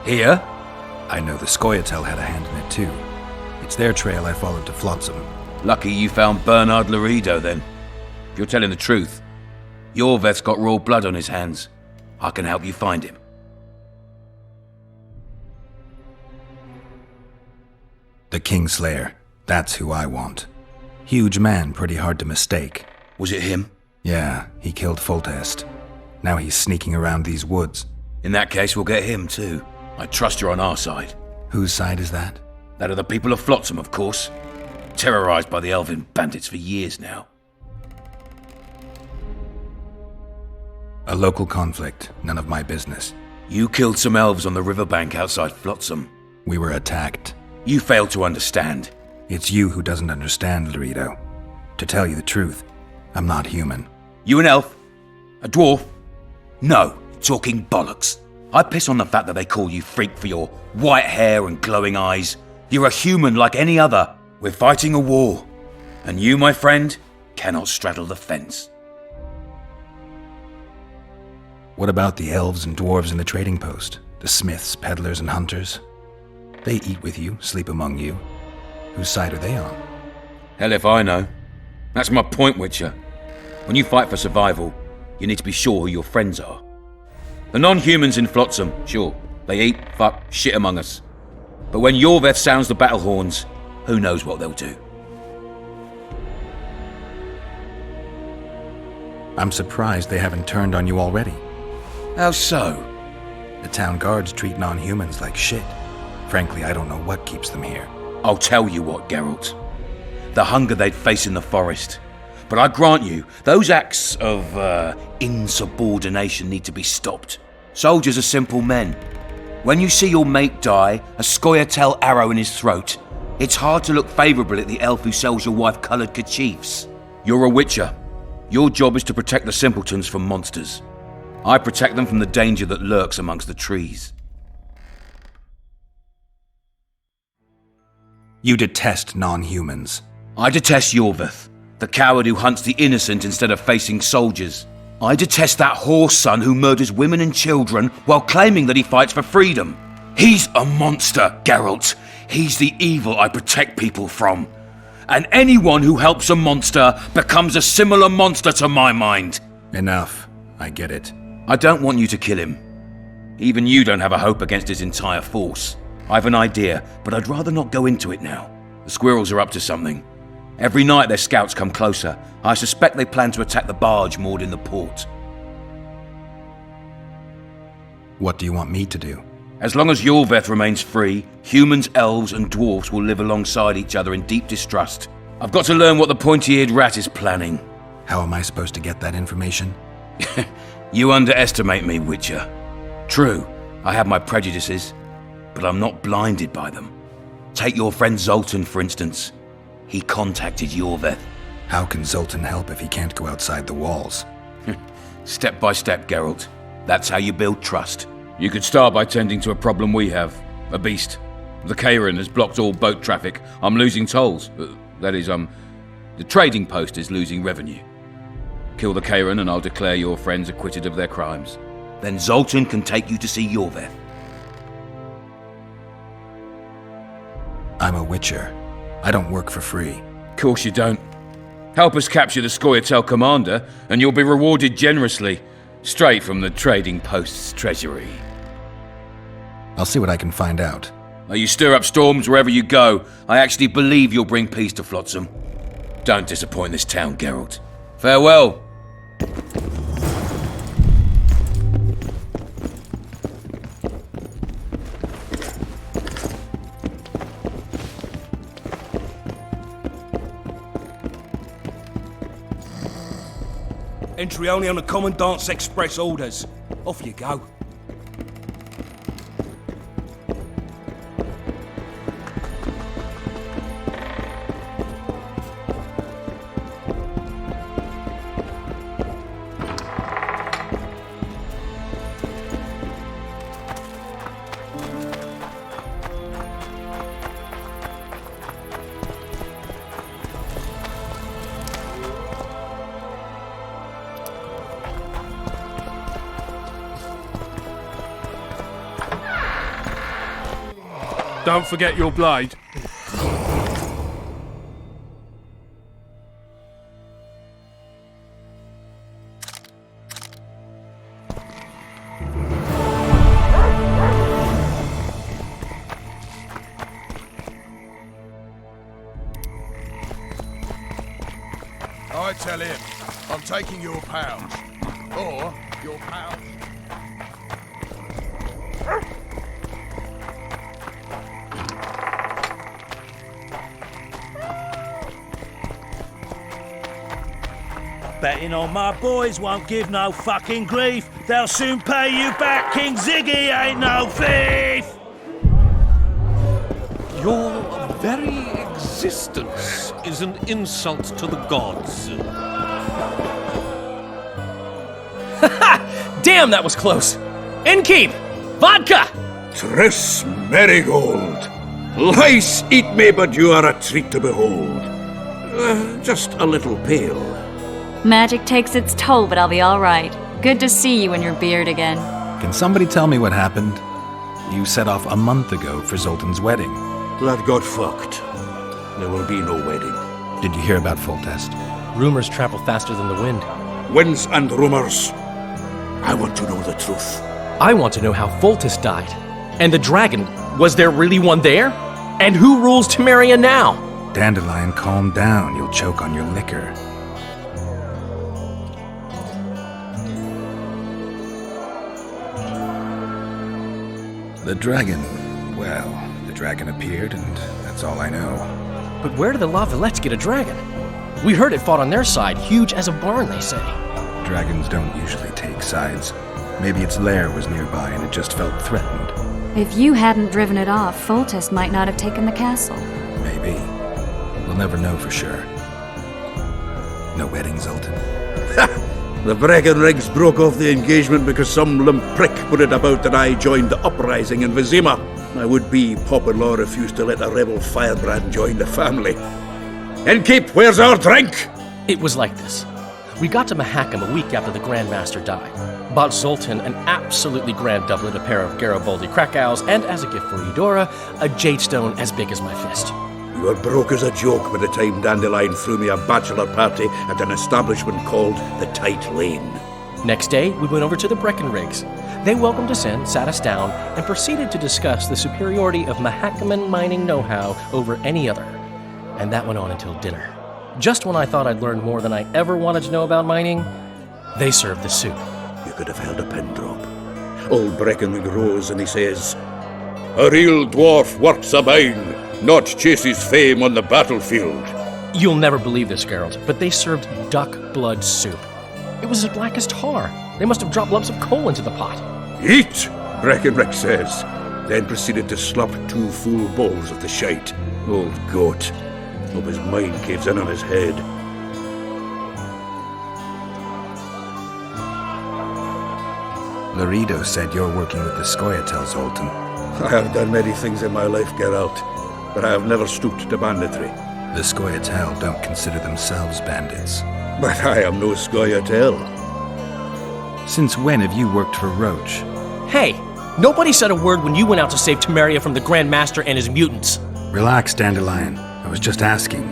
Here? I know the Scoia'tael had a hand in it too. It's their trail I followed to Flotsam. Lucky you found Bernard Laredo, then. If you're telling the truth, Yorveth's got royal blood on his hands. I can help you find him. The Kingslayer. That's who I want. Huge man, pretty hard to mistake. Was it him? Yeah, he killed Foltest. Now he's sneaking around these woods. In that case, we'll get him too. I trust you're on our side. Whose side is that? That of the people of Flotsam, of course. Terrorized by the elven bandits for years now. A local conflict, none of my business. You killed some elves on the riverbank outside Flotsam. We were attacked. You failed to understand. It's you who doesn't understand, Laredo. To tell you the truth, I'm not human. You an elf? A dwarf? No, talking bollocks. I piss on the fact that they call you freak for your white hair and glowing eyes. You're a human like any other. We're fighting a war. And you, my friend, cannot straddle the fence. What about the elves and dwarves in the trading post? The smiths, peddlers, and hunters? They eat with you, sleep among you. Whose side are they on? Hell if I know. That's my point, Witcher. When you fight for survival, you need to be sure who your friends are. The non-humans in Flotsam, sure, they eat, fuck, shit among us. But when Yorveth sounds the battle horns, who knows what they'll do. I'm surprised they haven't turned on you already. How so? The town guards treat non-humans like shit. Frankly, I don't know what keeps them here. I'll tell you what, Geralt. The hunger they'd face in the forest. But I grant you, those acts of, insubordination need to be stopped. Soldiers are simple men. When you see your mate die, a Scoia'tael arrow in his throat, it's hard to look favourable at the elf who sells your wife coloured kerchiefs. You're a Witcher. Your job is to protect the simpletons from monsters. I protect them from the danger that lurks amongst the trees. You detest non-humans. I detest Yorvith, the coward who hunts the innocent instead of facing soldiers. I detest that whore son who murders women and children while claiming that he fights for freedom. He's a monster, Geralt. He's the evil I protect people from. And anyone who helps a monster becomes a similar monster to my mind. Enough. I get it. I don't want you to kill him. Even you don't have a hope against his entire force. I've an idea, but I'd rather not go into it now. The squirrels are up to something. Every night their scouts come closer. I suspect they plan to attack the barge moored in the port. What do you want me to do? As long as Yorveth remains free, humans, elves, and dwarves will live alongside each other in deep distrust. I've got to learn what the pointy-eared rat is planning. How am I supposed to get that information? You underestimate me, Witcher. True, I have my prejudices, but I'm not blinded by them. Take your friend Zoltan, for instance. He contacted Yorveth. How can Zoltan help if he can't go outside the walls? Step by step, Geralt. That's how you build trust. You could start by tending to a problem we have. A beast. The Kairan has blocked all boat traffic. I'm losing tolls. That is, the trading post is losing revenue. Kill the Kairan and I'll declare your friends acquitted of their crimes. Then Zoltan can take you to see Yorveth. I'm a Witcher. I don't work for free. Course you don't. Help us capture the Scoia'tael commander, and you'll be rewarded generously, straight from the trading post's treasury. I'll see what I can find out. You stir up storms wherever you go. I actually believe you'll bring peace to Flotsam. Don't disappoint this town, Geralt. Farewell. Entry only on the Commandant's express orders. Off you go. Don't forget your blade. I tell him, I'm taking your pouch. Or your pouch. Betting on my boys won't give no fucking grief. They'll soon pay you back. King Ziggy ain't no thief. Your very existence is an insult to the gods. Damn, that was close. Innkeep! Vodka! Triss Marigold. Lice eat me, but you are a treat to behold. Just a little pale. Magic takes its toll, but I'll be all right. Good to see you and your beard again. Can somebody tell me what happened? You set off a month ago for Zoltan's wedding. That got fucked. There will be no wedding. Did you hear about Foltest? Rumors travel faster than the wind. Winds and rumors. I want to know the truth. I want to know how Foltest died. And the dragon, was there really one there? And who rules Temeria now? Dandelion, calm down. You'll choke on your liquor. The dragon. Well, the dragon appeared, and that's all I know. But where did the La Villettes get a dragon? We heard it fought on their side, huge as a barn, they say. Dragons don't usually take sides. Maybe its lair was nearby and it just felt threatened. If you hadn't driven it off, Foltest might not have taken the castle. Maybe. We'll never know for sure. No wedding, Zoltan. The Breckenrigs broke off the engagement because some limp prick put it about that I joined the uprising in Vizima. My would-be pop-in-law refused to let a rebel firebrand join the family. Innkeep, where's our drink? It was like this. We got to Mahakam a week after the Grand Master died. Bought Zoltan an absolutely grand doublet, a pair of Garibaldi Krakau's, and as a gift for Eudora, a jade stone as big as my fist. You were broke as a joke by the time Dandelion threw me a bachelor party at an establishment called the Tight Lane. Next day, we went over to the Breckenriggs. They welcomed us in, sat us down, and proceeded to discuss the superiority of Mahakaman mining know-how over any other. And that went on until dinner. Just when I thought I'd learned more than I ever wanted to know about mining, they served the soup. You could have held a pin drop. Old Breckenridge rose and he says, "A real dwarf works a mine, not chases fame on the battlefield." You'll never believe this, Geralt, but they served duck blood soup. It was as black as tar. They must have dropped lumps of coal into the pot. "Eat," Breckenridge says, then proceeded to slop 2 full bowls of the shite. Old goat. Hope his mind caves in on his head. Laredo said you're working with the Scoia'tael, Zoltan. I have done many things in my life, Geralt, but I have never stooped to banditry. The Scoia'tael don't consider themselves bandits. But I am no Scoia'tael. Since when have you worked for Roach? Hey, nobody said a word when you went out to save Temeria from the Grand Master and his mutants. Relax, Dandelion. I was just asking.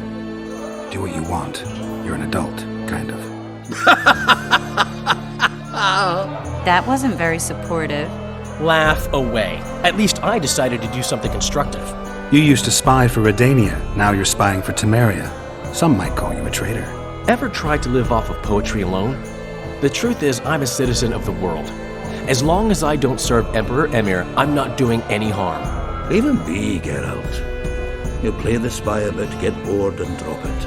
Do what you want. You're an adult, kind of. That wasn't very supportive. Laugh away. At least I decided to do something constructive. You used to spy for Redania. Now you're spying for Temeria. Some might call you a traitor. Ever tried to live off of poetry alone? The truth is, I'm a citizen of the world. As long as I don't serve Emperor Emir, I'm not doing any harm. Leave him be, Geralt. He'll play the spy a bit, get bored and drop it.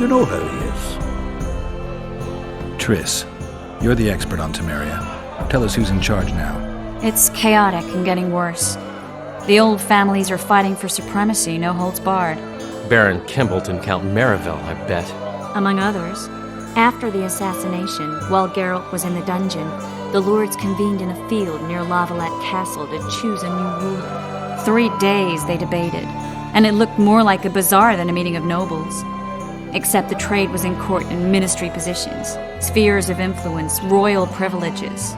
You know how he is. Triss, you're the expert on Temeria. Tell us who's in charge now. It's chaotic and getting worse. The old families are fighting for supremacy, no holds barred. Baron Kimbolt and Count Merivale, I bet. Among others. After the assassination, while Geralt was in the dungeon, the lords convened in a field near Lavalette Castle to choose a new ruler. 3 days they debated, and it looked more like a bazaar than a meeting of nobles. Except the trade was in court and ministry positions, spheres of influence, royal privileges.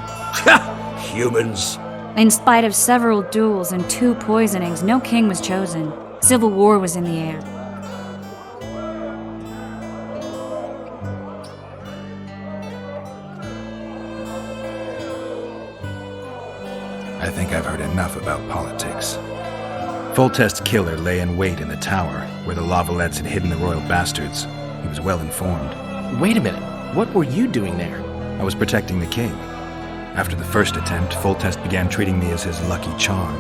Humans. In spite of several duels and 2 poisonings, no king was chosen. Civil war was in the air. I think I've heard enough about politics. Foltest's killer lay in wait in the tower, where the Lavalettes had hidden the royal bastards. He was well informed. Wait a minute. What were you doing there? I was protecting the king. After the first attempt, Foltest began treating me as his lucky charm.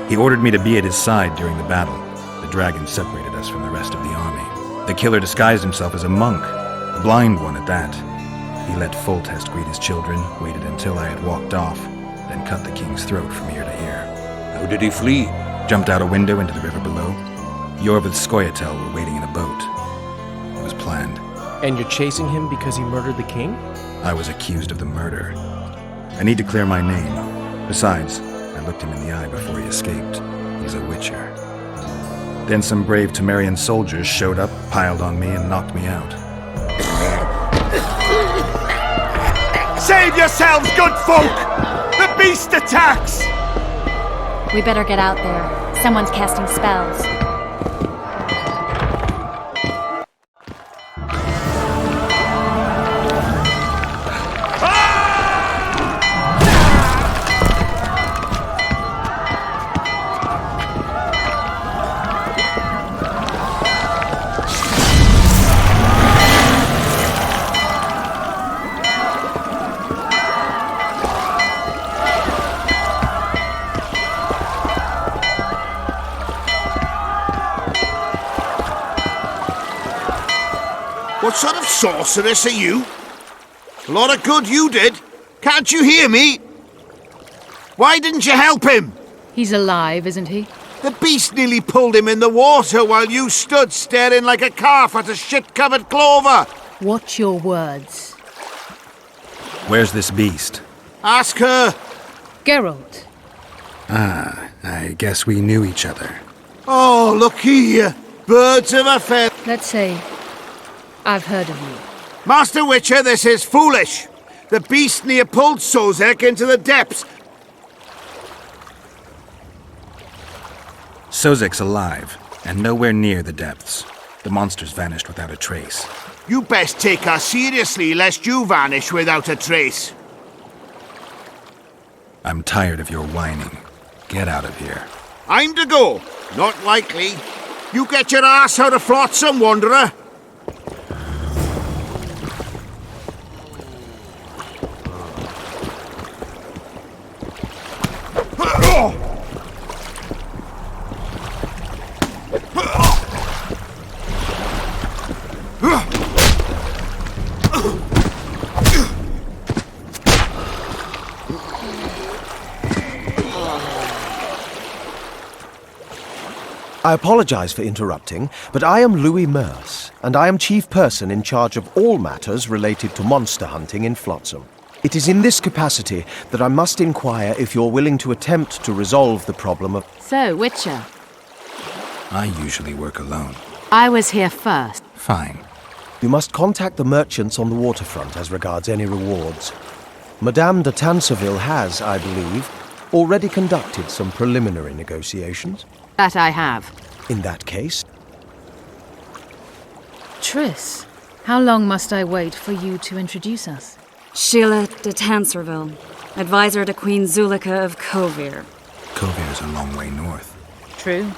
He ordered me to be at his side during the battle. The dragon separated us from the rest of the army. The killer disguised himself as a monk, a blind one at that. He let Foltest greet his children, waited until I had walked off, then cut the king's throat from ear to ear. How did he flee? Jumped out a window into the river below. Yorvith's Scoia'tael were waiting in a boat. It was planned. And you're chasing him because he murdered the king? I was accused of the murder. I need to clear my name. Besides, I looked him in the eye before he escaped. He's a witcher. Then some brave Temerian soldiers showed up, piled on me, and knocked me out. Save yourselves, good folk! The beast attacks! We better get out there. Someone's casting spells. What sort of sorceress are you? A lot of good you did. Can't you hear me? Why didn't you help him? He's alive, isn't he? The beast nearly pulled him in the water while you stood staring like a calf at a shit-covered clover. Watch your words. Where's this beast? Ask her. Geralt, Ah, I guess we knew each other. Oh, look here. Birds of a feather. Let's say I've heard of you. Master Witcher, this is foolish. The beast near pulled Sozek into the depths. Sozek's alive, and nowhere near the depths. The monster's vanished without a trace. You best take us seriously, lest you vanish without a trace. I'm tired of your whining. Get out of here. I'm to go. Not likely. You get your ass out of Flotsam, wanderer. I apologize for interrupting, but I am Louis Merce, and I am chief person in charge of all matters related to monster hunting in Flotsam. It is in this capacity that I must inquire if you're willing to attempt to resolve the problem of... So, Witcher, I usually work alone. I was here first. Fine. You must contact the merchants on the waterfront as regards any rewards. Madame de Tanseville has, I believe, already conducted some preliminary negotiations. That I have. In that case... Triss, how long must I wait for you to introduce us? Sheila de Tanserville, advisor to Queen Zulika of Kovir. Kovir's a long way north. True.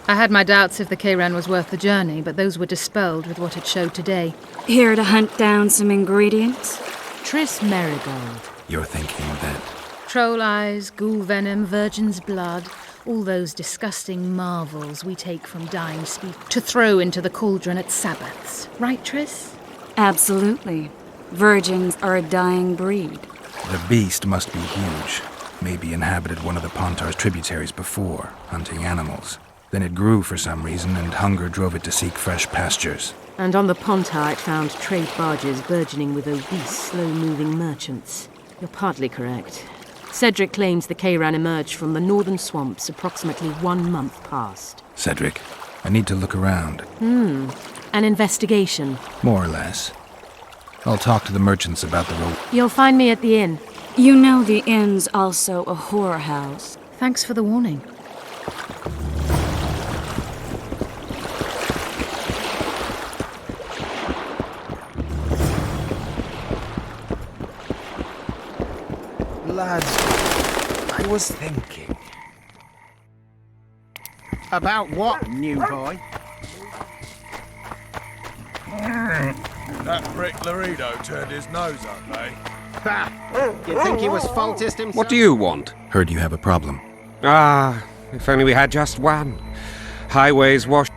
I had my doubts if the Kayran was worth the journey, but those were dispelled with what it showed today. Here to hunt down some ingredients? Triss Merigold. You're thinking that... Troll eyes, ghoul venom, virgin's blood... all those disgusting marvels we take from dying speak to throw into the cauldron at Sabbaths. Right, Triss? Absolutely. Virgins are a dying breed. The beast must be huge. Maybe inhabited one of the Pontar's tributaries before, hunting animals. Then it grew for some reason, and hunger drove it to seek fresh pastures. And on the Pontar it found trade barges burgeoning with obese, slow-moving merchants. You're partly correct. Cedric claims the Kayran emerged from the northern swamps approximately 1 month past. Cedric, I need to look around. An investigation. More or less. I'll talk to the merchants about the road. You'll find me at the inn. You know the inn's also a whorehouse. Thanks for the warning. Lads, I was thinking. About what, new boy? That prick Laredo turned his nose up, eh? Bah! You think he was faultist himself? What do you want? Heard you have a problem. Ah, if only we had just one. Highways washed.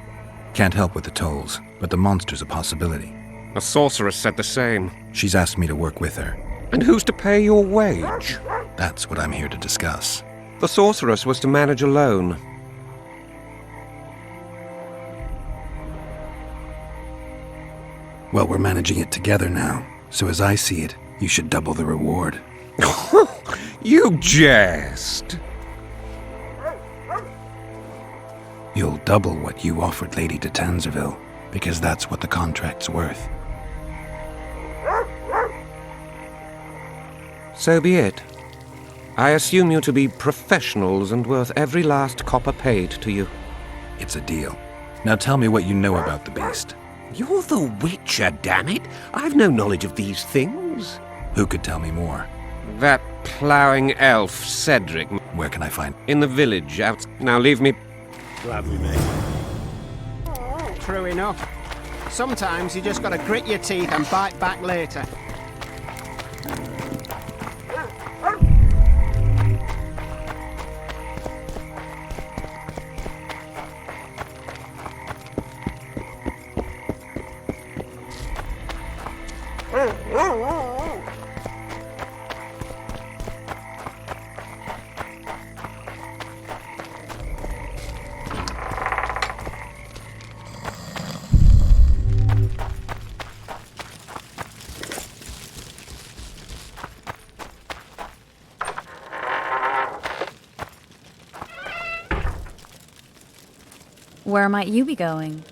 Can't help with the tolls, but the monster's a possibility. A sorceress said the same. She's asked me to work with her. And who's to pay your wage? That's what I'm here to discuss. The sorceress was to manage alone. Well, we're managing it together now, so as I see it, you should double the reward. You jest! You'll double what you offered Lady de Tanserville, because that's what the contract's worth. So be it. I assume you to be professionals and worth every last copper paid to you. It's a deal. Now tell me what you know about the beast. You're the Witcher, damn it! I've no knowledge of these things. Who could tell me more? That ploughing elf, Cedric. Where can I find? In the village, out... Now leave me... Gladly, mate. True enough. Sometimes you just gotta grit your teeth and bite back later. Where might you be going?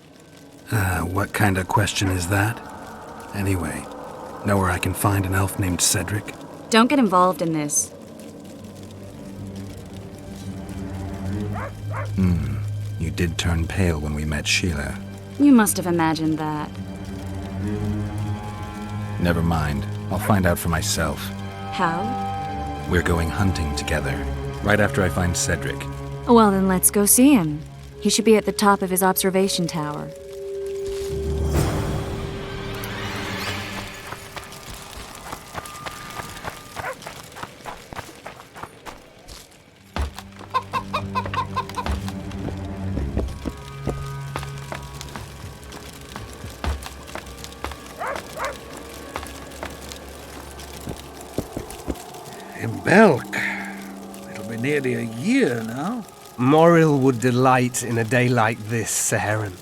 What kind of question is that? Anyway, know where I can find an elf named Cedric? Don't get involved in this. You did turn pale when we met Sheila. You must have imagined that. Never mind. I'll find out for myself. How? We're going hunting together, right after I find Cedric. Well, then let's go see him. He should be at the top of his observation tower. In Belk. It'll be nearly a year now. Moril would delight in a day like this, Saharan.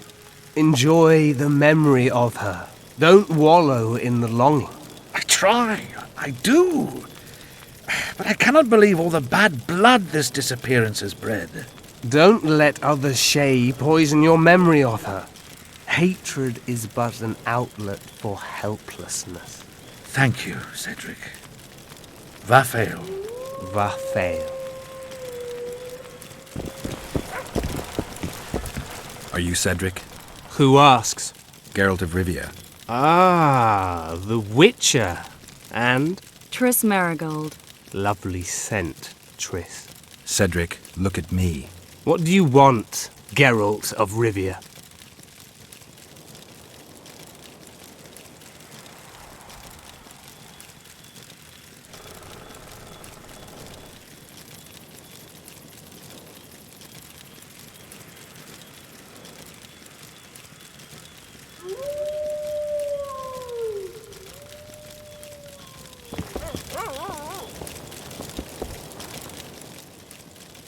Enjoy the memory of her. Don't wallow in the longing. I try. I do. But I cannot believe all the bad blood this disappearance has bred. Don't let other Shay poison your memory of her. Hatred is but an outlet for helplessness. Thank you, Cedric. Vafael. Vafael. Are you Cedric? Who asks? Geralt of Rivia. Ah, the Witcher. And? Triss Marigold. Lovely scent, Triss. Cedric, look at me. What do you want, Geralt of Rivia?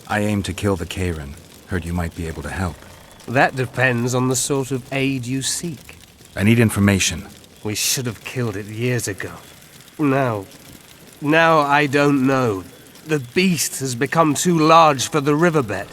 I aim to kill the Kayran. Heard you might be able to help. That depends on the sort of aid you seek. I need information. We should have killed it years ago. Now I don't know. The beast has become too large for the riverbed,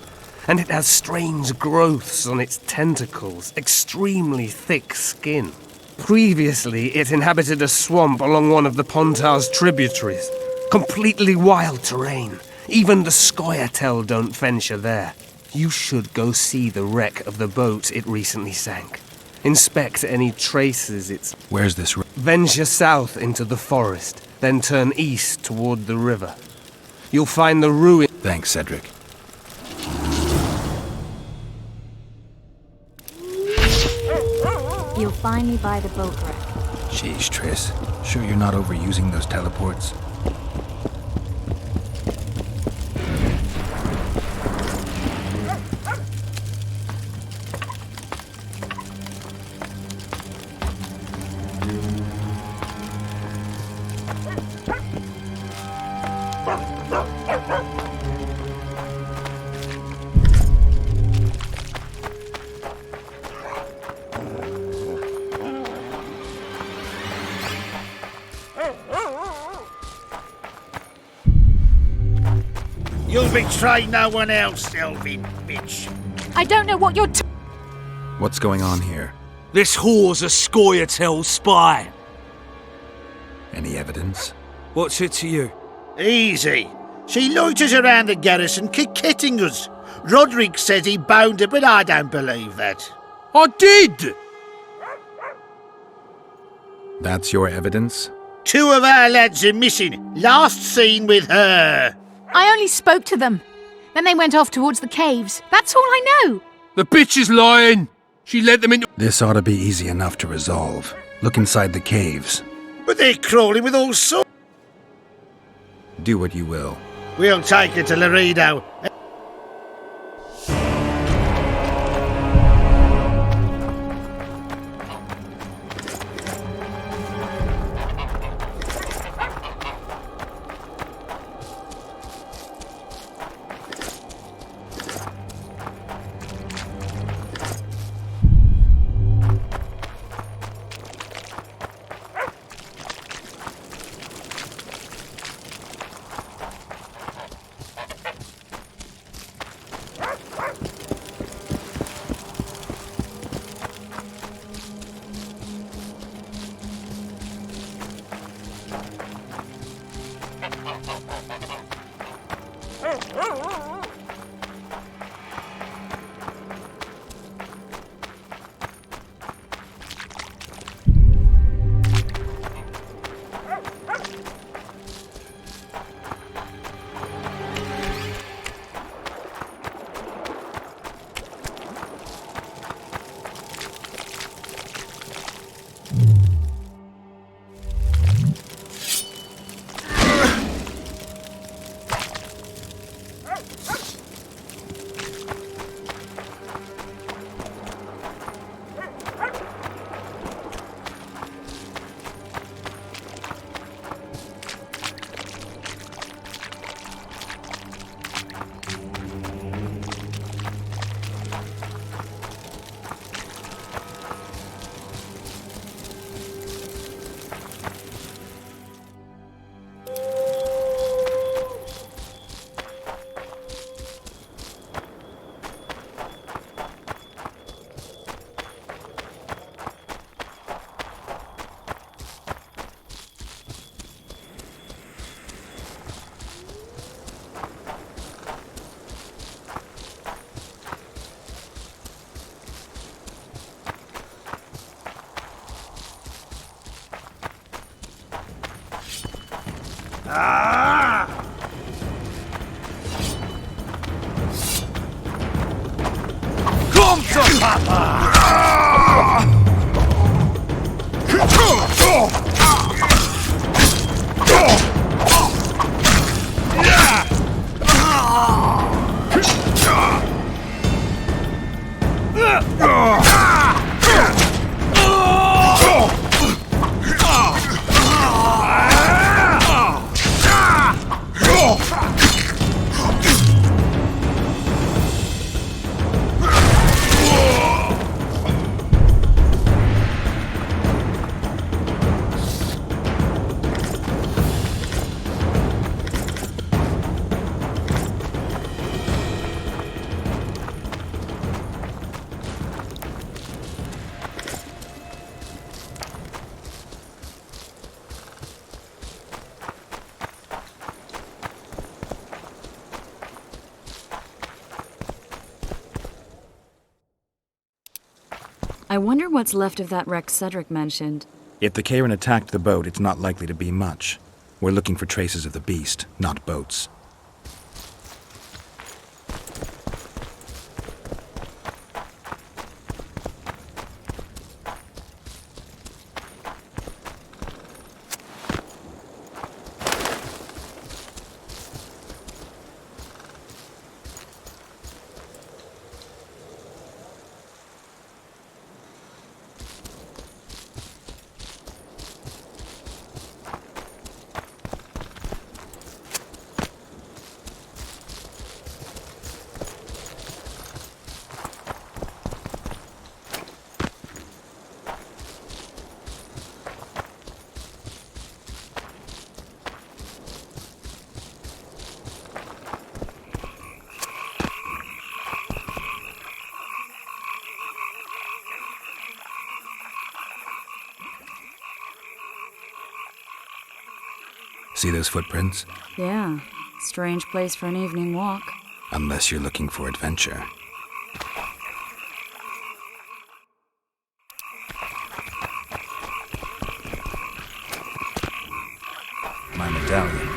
and it has strange growths on its tentacles, extremely thick skin. Previously, it inhabited a swamp along one of the Pontar's tributaries. Completely wild terrain. Even the Scoia'tael don't venture there. You should go see the wreck of the boat it recently sank. Inspect any traces it's... Where's this... Venture south into the forest, then turn east toward the river. You'll find the ruin... Thanks, Cedric. You'll find me by the boat wreck. Sheesh, Triss. Sure you're not overusing those teleports? You'll betray no one else, Elvin bitch. I don't know what you're What's going on here? This whore's a Scoia'tael spy. Any evidence? What's it to you? Easy. She loiters around the garrison kick-kitting us. Roderick says he bound her, but I don't believe that. I did! That's your evidence? 2 of our lads are missing. Last seen with her. I only spoke to them. Then they went off towards the caves. That's all I know. The bitch is lying! She led them into... This ought to be easy enough to resolve. Look inside the caves. But they're crawling with all sorts. Do what you will. We'll take her to Laredo. Come to Papa! I wonder what's left of that wreck Cedric mentioned. If the Karen attacked the boat, it's not likely to be much. We're looking for traces of the beast, not boats. See those footprints? Yeah, strange place for an evening walk. Unless you're looking for adventure. My medallion.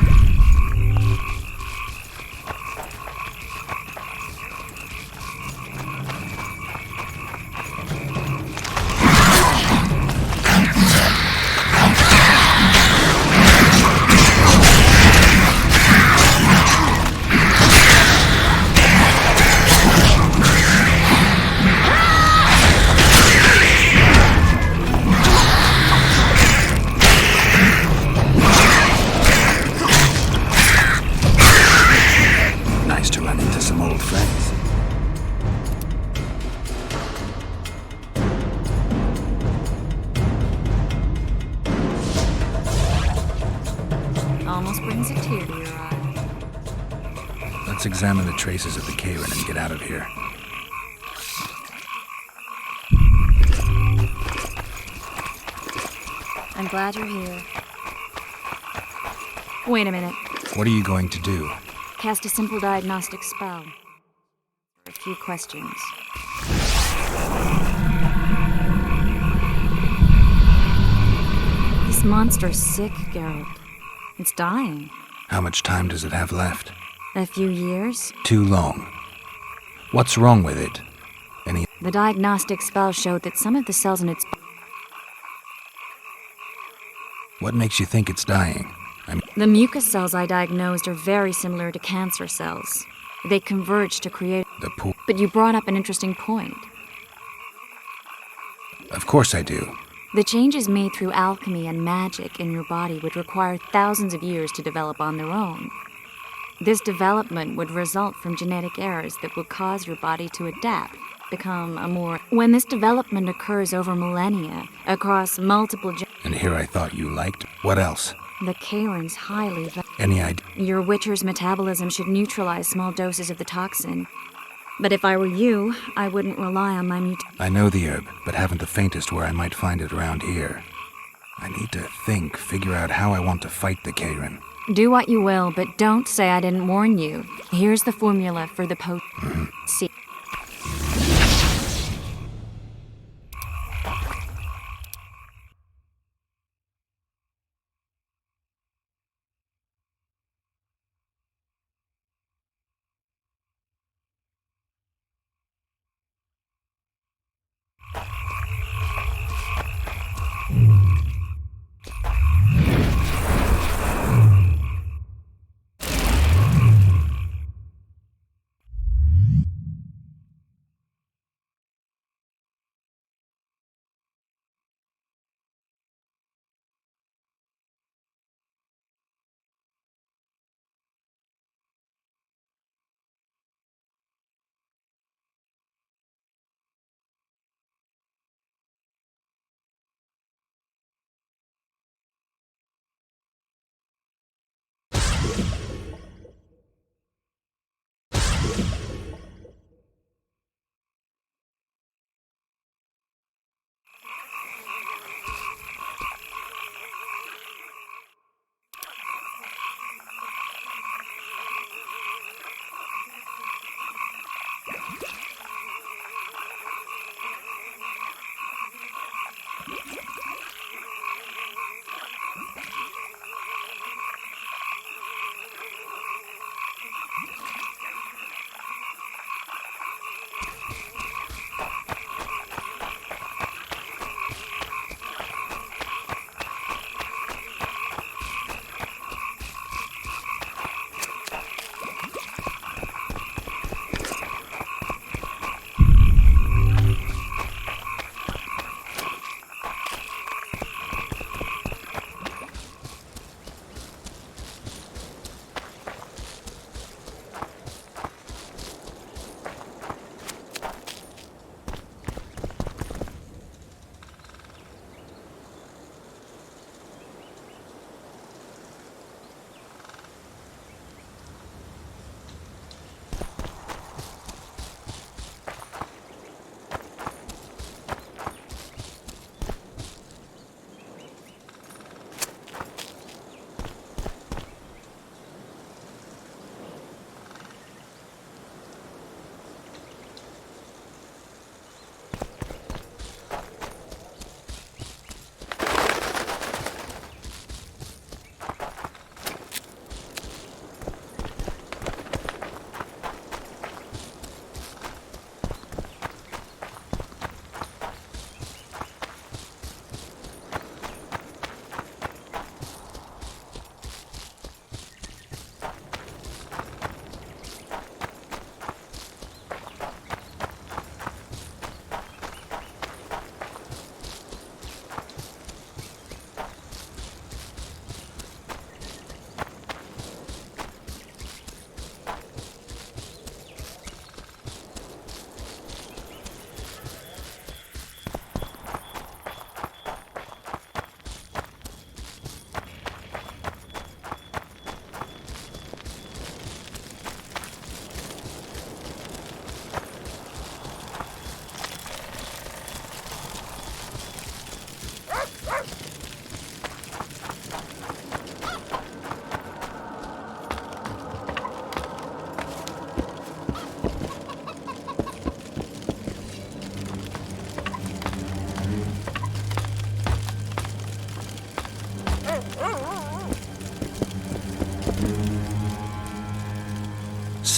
Almost brings a tear to your eye. Let's examine the traces of the Karen and get out of here. I'm glad you're here. Wait a minute. What are you going to do? Cast a simple diagnostic spell. A few questions. This monster's sick, Geralt. It's dying. How much time does it have left? A few years? Too long. What's wrong with it? The diagnostic spell showed that some of the cells in its... What makes you think it's dying? The mucus cells I diagnosed are very similar to cancer cells. They converge to create... The pool. But you brought up an interesting point. Of course I do. The changes made through alchemy and magic in your body would require thousands of years to develop on their own. This development would result from genetic errors that would cause your body to adapt, become a more... When this development occurs over millennia, across multiple... And here I thought you liked... What else? The Karen's highly... Any idea? Your Witcher's metabolism should neutralize small doses of the toxin. But if I were you, I wouldn't rely on my I know the herb, but haven't the faintest where I might find it around here. I need to think, figure out how I want to fight the Karen. Do what you will, but don't say I didn't warn you. Here's the formula for the See.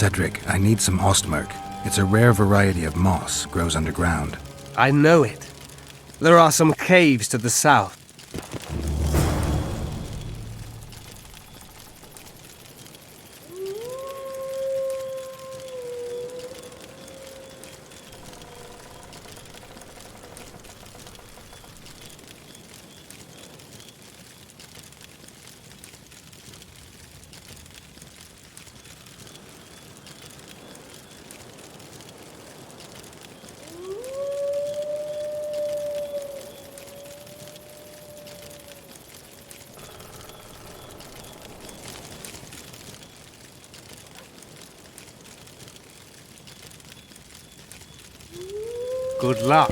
Cedric, I need some Ostmerk. It's a rare variety of moss, grows underground. I know it. There are some caves to the south. Good luck.